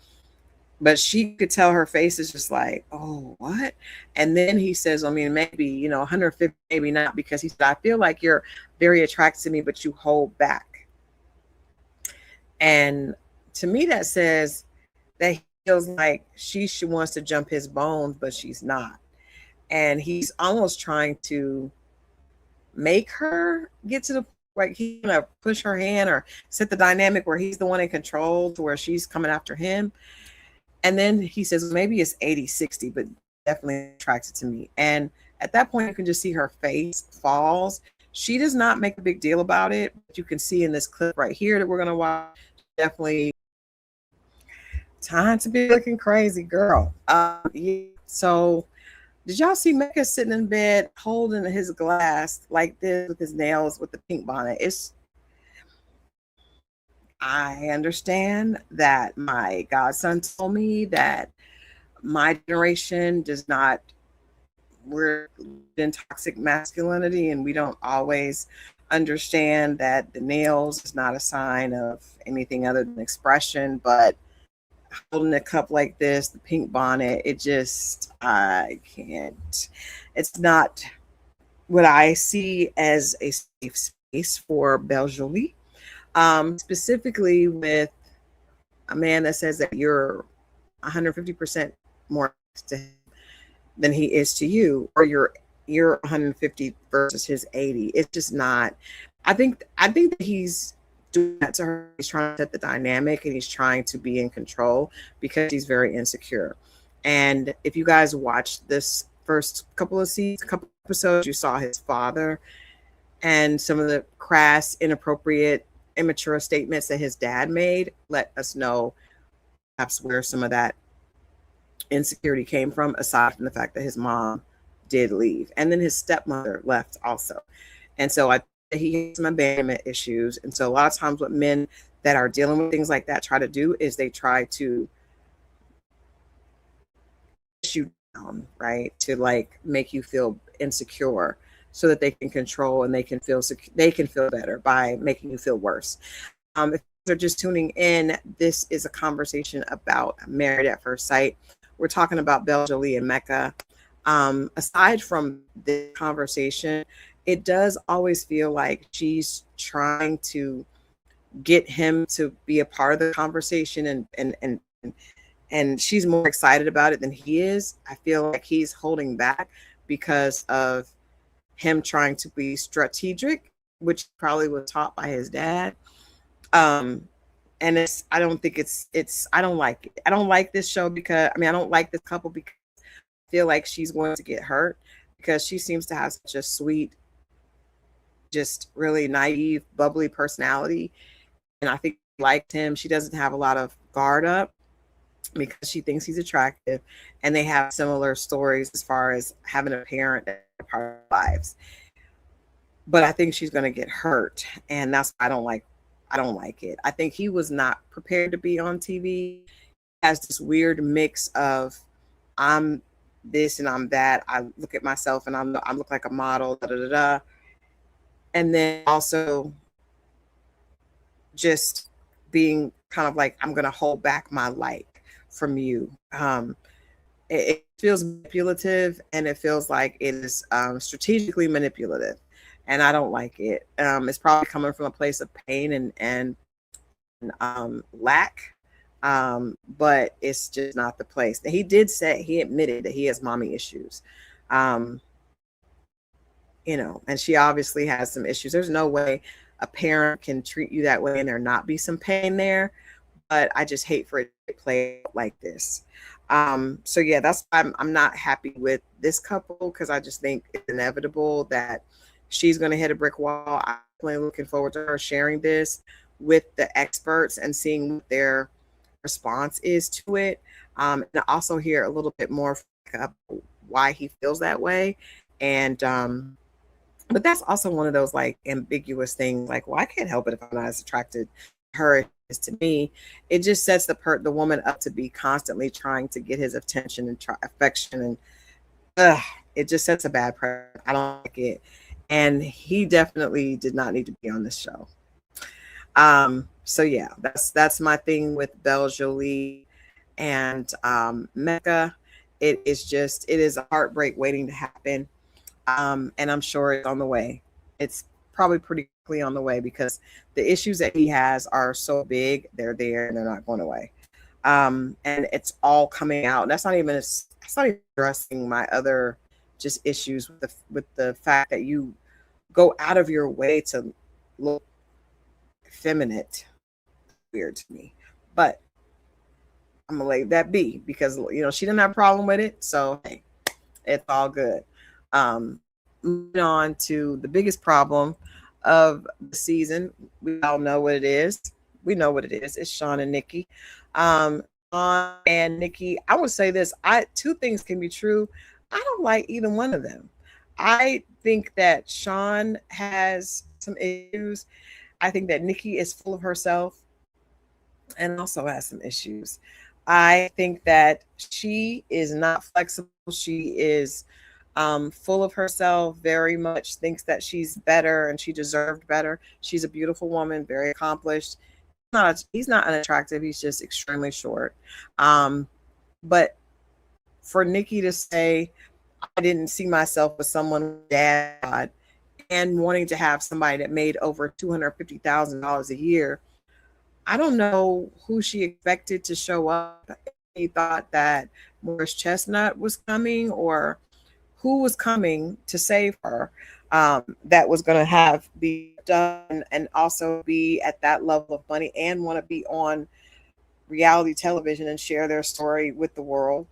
but she could tell her face is just like, oh, what? And then he says, I mean, maybe, 150, maybe not, because he said, I feel like you're very attracted to me, but you hold back. And to me, that says that he feels like she wants to jump his bones, but she's not. And he's almost trying to make her get to the, like, he's gonna push her hand or set the dynamic where he's the one in control to where she's coming after him. And then he says, maybe it's 80-60, but definitely attracted to me. And at that point, you can just see her face falls. She does not make a big deal about it. But you can see in this clip right here that we're going to watch, definitely time to be looking crazy, girl. Yeah. So did y'all see Mecca sitting in bed holding his glass like this with his nails with the pink bonnet? I understand that my godson told me that my generation does not, we're in toxic masculinity and we don't always understand that the nails is not a sign of anything other than expression. But holding a cup like this, the pink bonnet, it just, I can't. It's not what I see as a safe space for Belle Jolie. Specifically with a man that says that you're 150% more to him than he is to you, or you're 150 versus his 80. It's just not. I think that he's doing that to her. He's trying to set the dynamic and he's trying to be in control because he's very insecure. And if you guys watched this first couple episodes, you saw his father and some of the crass, inappropriate, immature statements that his dad made let us know perhaps where some of that insecurity came from, aside from the fact that his mom did leave. And then his stepmother left also. And so he has some abandonment issues. And so a lot of times what men that are dealing with things like that try to do is they try to push you down, right? To like make you feel insecure so that they can control and they can feel better by making you feel worse. If you're just tuning in, this is a conversation about Married at First Sight. We're talking about Belle Jolie and Mecca. Aside from this conversation, it does always feel like she's trying to get him to be a part of the conversation, and she's more excited about it than he is. I feel like he's holding back because of him trying to be strategic, which probably was taught by his dad. And I don't think I don't like it. I don't like this show because, I don't like this couple because I feel like she's going to get hurt because she seems to have such a sweet, just really naive, bubbly personality. And I think she liked him. She doesn't have a lot of guard up because she thinks he's attractive, and they have similar stories as far as having a parent that part of their lives. But I think she's going to get hurt, and that's why I don't like I don't like it. I think he was not prepared to be on TV. Has this weird mix of I'm this and I'm that. I look at myself and I look like a model, da da da da. And then also just being kind of like I'm gonna hold back my like from you. It feels manipulative and it feels like it is strategically manipulative, and I don't like it. It's probably coming from a place of pain and lack, but it's just not the place. He did say, he admitted that he has mommy issues, um, and she obviously has some issues. There's no way a parent can treat you that way and there not be some pain there, but I just hate for it to play out like this. So yeah, that's why I'm not happy with this couple, because I just think it's inevitable that she's going to hit a brick wall. I'm really looking forward to her sharing this with the experts and seeing what their response is to it, and also hear a little bit more about why he feels that way. And but that's also one of those like ambiguous things. Like, well, I can't help it if I'm not as attracted to her as he is to me. It just sets the woman up to be constantly trying to get his attention and affection, and it just sets a bad precedent. I don't like it, and he definitely did not need to be on this show. So yeah, that's my thing with Belle Jolie and Mecca. It is a heartbreak waiting to happen. And I'm sure it's on the way. It's probably pretty quickly on the way, because the issues that he has are so big. They're there and they're not going away. And it's all coming out. That's not even addressing my other just issues with the fact that you go out of your way to look effeminate. Weird to me, but I'm gonna let that be, because she didn't have a problem with it, so hey, it's all good. Moving on to the biggest problem of the season. We all know what it is. We know what it is. It's Sean and Nikki. Sean and Nikki, I would say this. Two things can be true. I don't like either one of them. I think that Sean has some issues. I think that Nikki is full of herself and also has some issues. I think that she is not flexible. She is full of herself, very much thinks that she's better and she deserved better. She's a beautiful woman, very accomplished. He's not unattractive. He's just extremely short. But for Nikki to say, I didn't see myself as someone with dad, and wanting to have somebody that made over $250,000 a year, I don't know who she expected to show up. He thought that Morris Chestnut was coming, or who was coming to save her, that was going to be done and also be at that level of money and want to be on reality television and share their story with the world.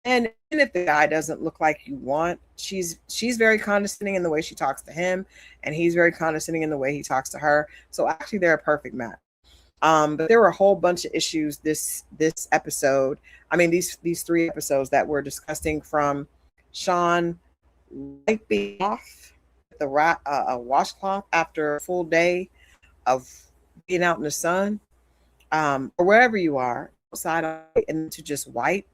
And if the guy doesn't look like you want, she's very condescending in the way she talks to him, and he's very condescending in the way he talks to her. So actually, they're a perfect match. But there were a whole bunch of issues this episode. I mean, these 3 episodes that we're discussing, from Sean wiping off the a washcloth after a full day of being out in the sun, or wherever you are outside, and to just wipe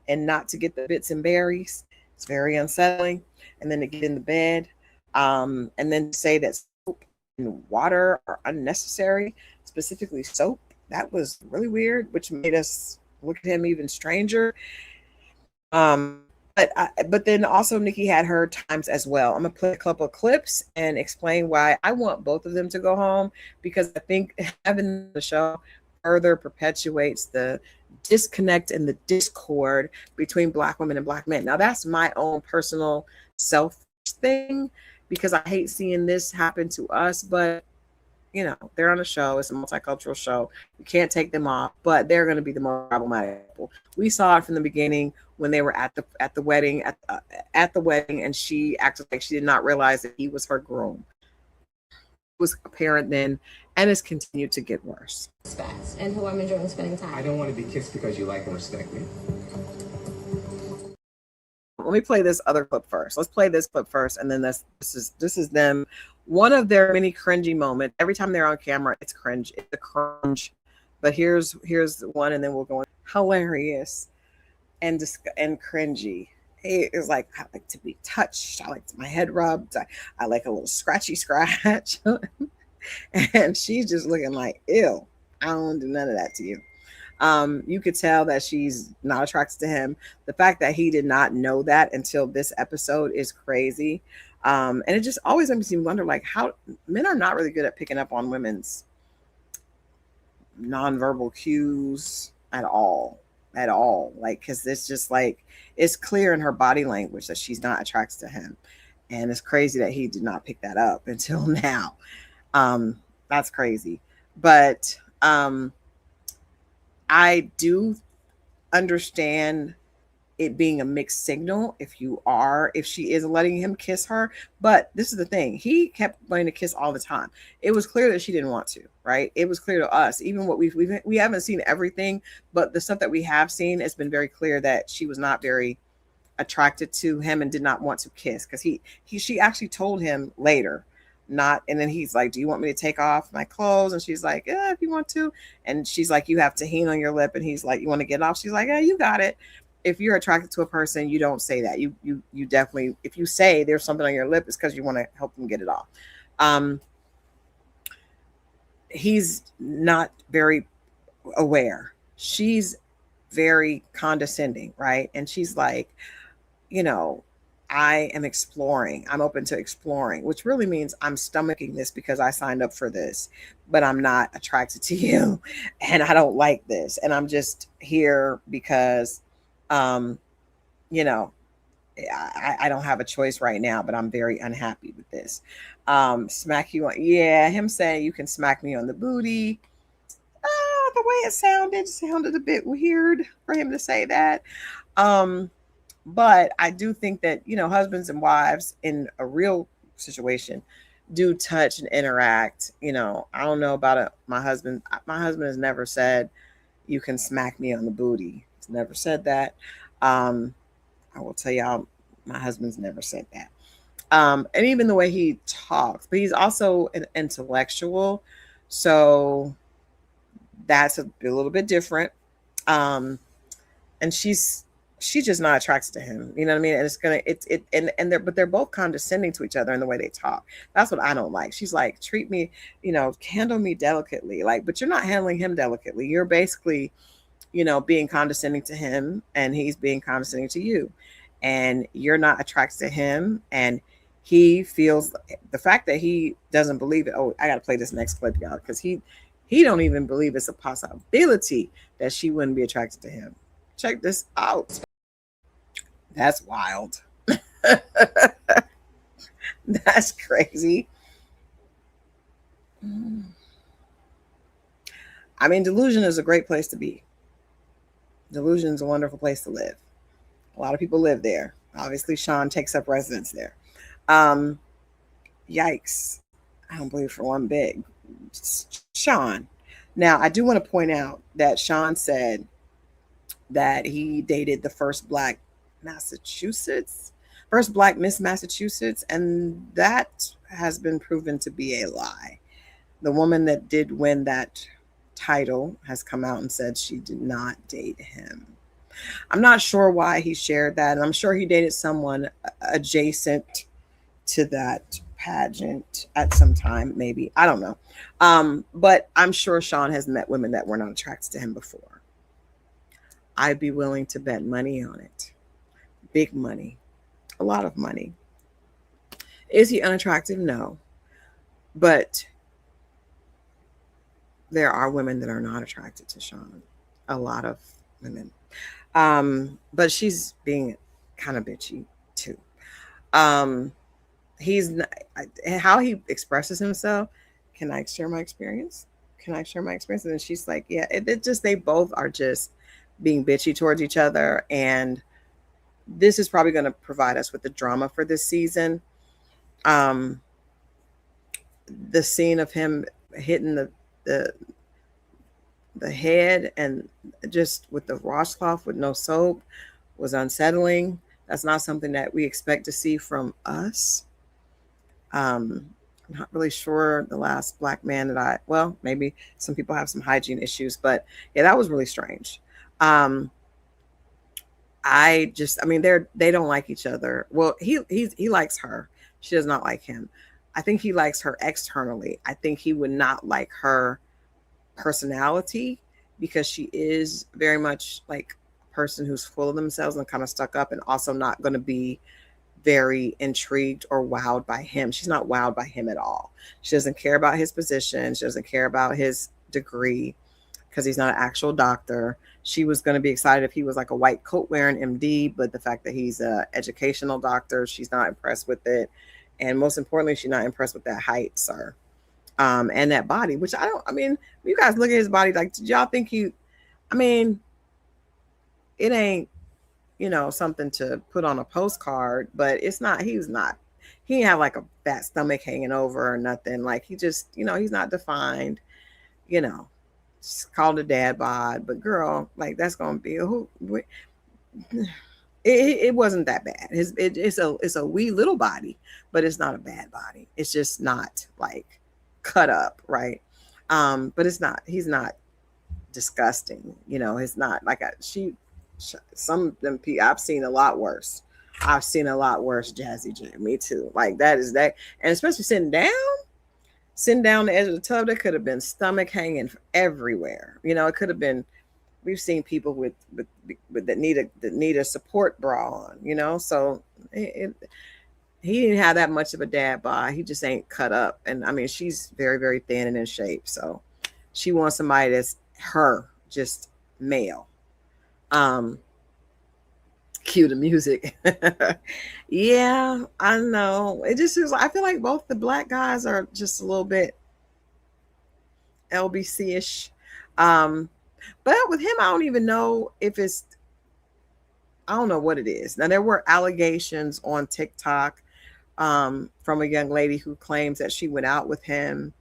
and not to get the bits and berries. It's very unsettling. And then to get in the bed, and then to say that soap and water are unnecessary, specifically soap. That was really weird, which made us look at him even stranger. But then also Nikki had her times as well. I'm gonna play a couple of clips and explain why I want both of them to go home, because I think having the show further perpetuates the disconnect and the discord between Black women and Black men. Now, that's my own personal selfish thing, because I hate seeing this happen to us, but they're on a show. It's a multicultural show. You can't take them off, but they're going to be the more problematic people. We saw it from the beginning when they were at the wedding, at the wedding, and she acted like she did not realize that he was her groom. It was apparent then, and it's continued to get worse. And who I'm enjoying spending time. I don't want to be kissed because you like and respect me. Let me play this other clip first. Let's play this clip first, and then this is them One of their many cringy moments. Every time they're on camera, it's cringe. It's a cringe. But here's one, and then we'll go on. Hilarious and cringy. He is like, I like to be touched. I like my head rubbed. I like a little scratchy scratch. And she's just looking like, ew, I don't do none of that to you. You could tell that she's not attracted to him. The fact that he did not know that until this episode is crazy. And it just always makes me wonder, like, how men are not really good at picking up on women's nonverbal cues at all. Like, because it's just like, it's clear in her body language that she's not attracted to him. And it's crazy that he did not pick that up until now. Um, that's crazy. But I do understand it being a mixed signal if she is letting him kiss her. But this is the thing, he kept wanting to kiss all the time. It was clear that she didn't want to, right? It was clear to us, even what we haven't seen everything, but the stuff that we have seen, it's been very clear that she was not very attracted to him and did not want to kiss, because she actually told him later not. And then he's like, do you want me to take off my clothes? And she's like, if you want to. And she's like, you have tahini on your lip. And he's like, you want to get off? She's like, you got it. If you're attracted to a person, you don't say that. You definitely, if you say there's something on your lip, it's because you want to help them get it off. um he's not very aware. She's very condescending, right? And she's like, you know, I am exploring. I'm open to exploring, which really means I'm stomaching this because I signed up for this, but I'm not attracted to you and I don't like this. And I'm just here because, um, you know, I don't have a choice right now, but I'm very unhappy with this. Smack you on, yeah, him saying you can smack me on the booty. The way it sounded a bit weird for him to say that. Um, but I do think that, husbands and wives in a real situation do touch and interact. I don't know about my husband. My husband has never said, you can smack me on the booty. He's never said that. I will tell y'all, my husband's never said that. And even the way he talks, but he's also an intellectual. So that's a little bit different. Um, and she's just not attracted to him. You know what I mean? And it's gonna it and they're both condescending to each other in the way they talk. That's what I don't like. She's like, treat me, handle me delicately. Like, but you're not handling him delicately. You're basically, being condescending to him, and he's being condescending to you. And you're not attracted to him, and he feels the fact that he doesn't believe it. Oh, I gotta play this next clip, y'all, because he don't even believe it's a possibility that she wouldn't be attracted to him. Check this out. That's wild. That's crazy. I mean, delusion is a great place to be. Delusion is a wonderful place to live. A lot of people live there. Obviously, Sean takes up residence there. Um, Yikes. I don't believe for one bit. Sean. Now, I do want to point out that Sean said that he dated the Massachusetts, first black Miss Massachusetts, and that has been proven to be a lie. The woman that did win that title has come out and said she did not date him. I'm not sure why he shared that, and I'm sure he dated someone adjacent to that pageant at some time, maybe. I don't know. But I'm sure Sean has met women that were not attracted to him before. I'd be willing to bet money on it. Big money. A lot of money. Is he unattractive? No. But there are women that are not attracted to Sean. A lot of women. But she's being kind of bitchy too. Um, he's not, how he expresses himself. Can I share my experience? Can I share my experience? And then she's like, yeah, it just, they both are just being bitchy towards each other. And this is probably going to provide us with the drama for this season. Um, the scene of him hitting the the head and just with the washcloth with no soap was unsettling. That's not something that we expect to see from us. Um, I'm not really sure the last black man that well, maybe some people have some hygiene issues, but yeah, that was really strange. Um, I mean, they don't like each other. Well, he likes her. She does not like him. I think he likes her externally. I think he would not like her personality because she is very much like a person who's full of themselves and kind of stuck up and also not going to be very intrigued or wowed by him. She's not wowed by him at all. She doesn't care about his position. She doesn't care about his degree because he's not an actual doctor. She was going to be excited if he was like a white coat wearing MD, but the fact that he's a educational doctor, she's not impressed with it. And most importantly, she's not impressed with that height, sir. And that body, which I mean, you guys look at his body, like, did y'all think I mean, it ain't, something to put on a postcard, but he didn't have like a fat stomach hanging over or nothing. Like he just, he's not defined, you know, it's called a dad bod, but girl, like that's going to be it wasn't that bad. It's a wee little body, but it's not a bad body. It's just not like cut up, right? But he's not disgusting. It's not like some of them people I've seen a lot worse. I've seen a lot worse, Jazzy J. Me too. Like that is that, and especially sitting down the edge of the tub, there could have been stomach hanging everywhere. It could have been. We've seen people with that need a support bra on. So he didn't have that much of a dad bod. He just ain't cut up, and I mean she's very very thin and in shape. So she wants somebody that's her, just male. Um, Cue the music. Yeah, I know. It just is. I feel like both the black guys are just a little bit LBC ish. Um, but with him, I don't even know if it's. I don't know what it is. Now there were allegations on TikTok from a young lady who claims that she went out with him,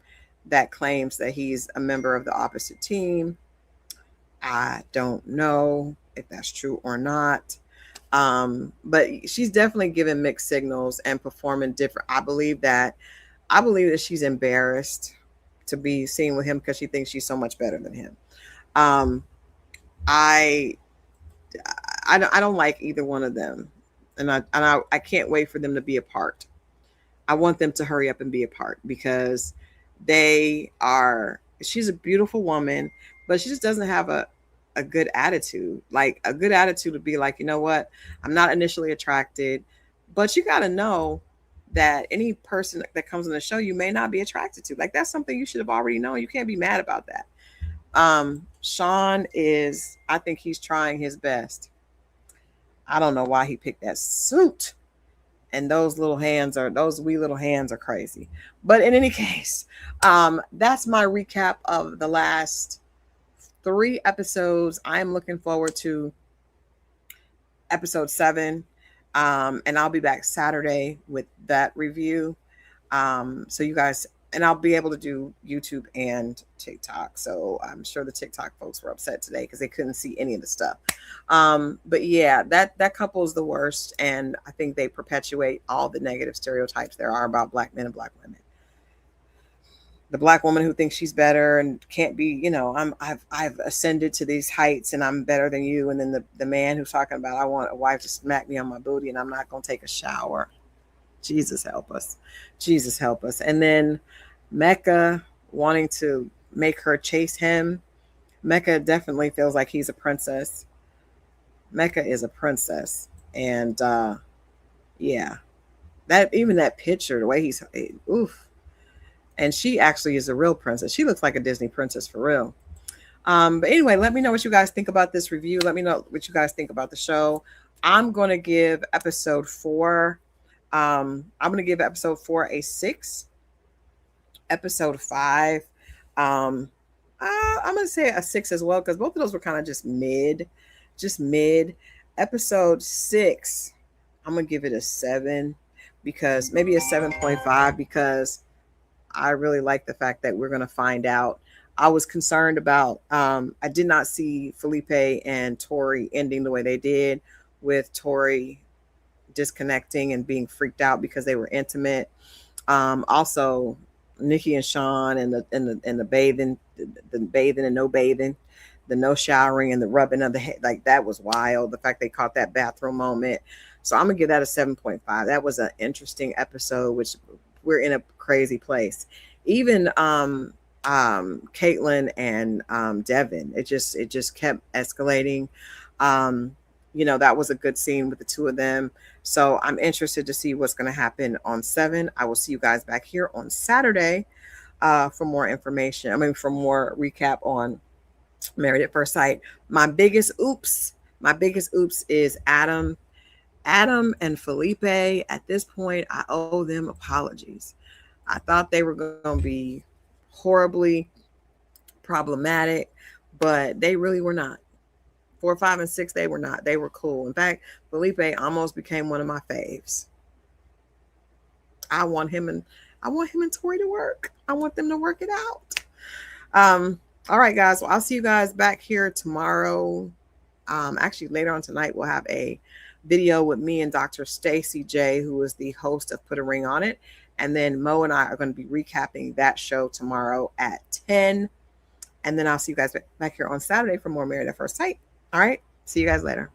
that claims that he's a member of the opposite team. I don't know if that's true or not. But she's definitely giving mixed signals and performing different. I believe that she's embarrassed to be seen with him because she thinks she's so much better than him. Um, I I don't like either one of them, and I can't wait for them to be apart. I want them to hurry up and be apart because they are. She's a beautiful woman, but she just doesn't have a good attitude. Like a good attitude would be like, you know what? I'm not initially attracted, but you got to know that any person that comes on the show you may not be attracted to. Like that's something you should have already known. You can't be mad about that. Sean is. I think he's trying his best. I don't know why he picked that suit. And those wee little hands are crazy. But in any case, that's my recap of the last 3 episodes. I'm looking forward to episode 7. And I'll be back Saturday with that review. So you guys, and I'll be able to do YouTube and TikTok. So I'm sure the TikTok folks were upset today because they couldn't see any of the stuff. But yeah, that couple is the worst, and I think they perpetuate all the negative stereotypes there are about black men and black women. The black woman who thinks she's better and can't be, I've ascended to these heights and I'm better than you, and then the man who's talking about I want a wife to smack me on my booty and I'm not gonna take a shower. Jesus help us. Jesus help us. And then Mecca wanting to make her chase him. Mecca definitely feels like he's a princess. Mecca is a princess. And yeah, that picture, the way oof. And she actually is a real princess. She looks like a Disney princess for real. But anyway, let me know what you guys think about this review. Let me know what you guys think about the show. I'm going to give episode 4. I'm going to give episode 4 a 6. Episode 5. I'm going to say a 6 as well because both of those were kind of just mid. Just mid. Episode 6, I'm going to give it a 7 because maybe a 7.5 because I really like the fact that we're going to find out. I was concerned about, I did not see Felipe and Tori ending the way they did, with Tori disconnecting and being freaked out because they were intimate. Also, Nikki and Sean and the bathing, the bathing and no bathing, the no showering and the rubbing of the head, like that was wild. The fact they caught that bathroom moment. So I'm gonna give that a 7.5. That was an interesting episode, which we're in a crazy place. Even Caitlin and Devin, it just kept escalating. Um, that was a good scene with the two of them. So I'm interested to see what's going to happen on 7. I will see you guys back here on Saturday for more information. I mean, for more recap on Married at First Sight. My biggest oops is Adam and Felipe. At this point, I owe them apologies. I thought they were going to be horribly problematic, but they really were not. 4, 5, and 6, they were not. They were cool. In fact, Felipe almost became one of my faves. I want him and I want him and Tori to work. I want them to work it out. All right, guys. Well, I'll see you guys back here tomorrow. Actually, later on tonight, we'll have a video with me and Dr. Stacy J, who is the host of Put a Ring on It. And then Mo and I are going to be recapping that show tomorrow at 10. And then I'll see you guys back here on Saturday for more Married at First Sight. All right. See you guys later.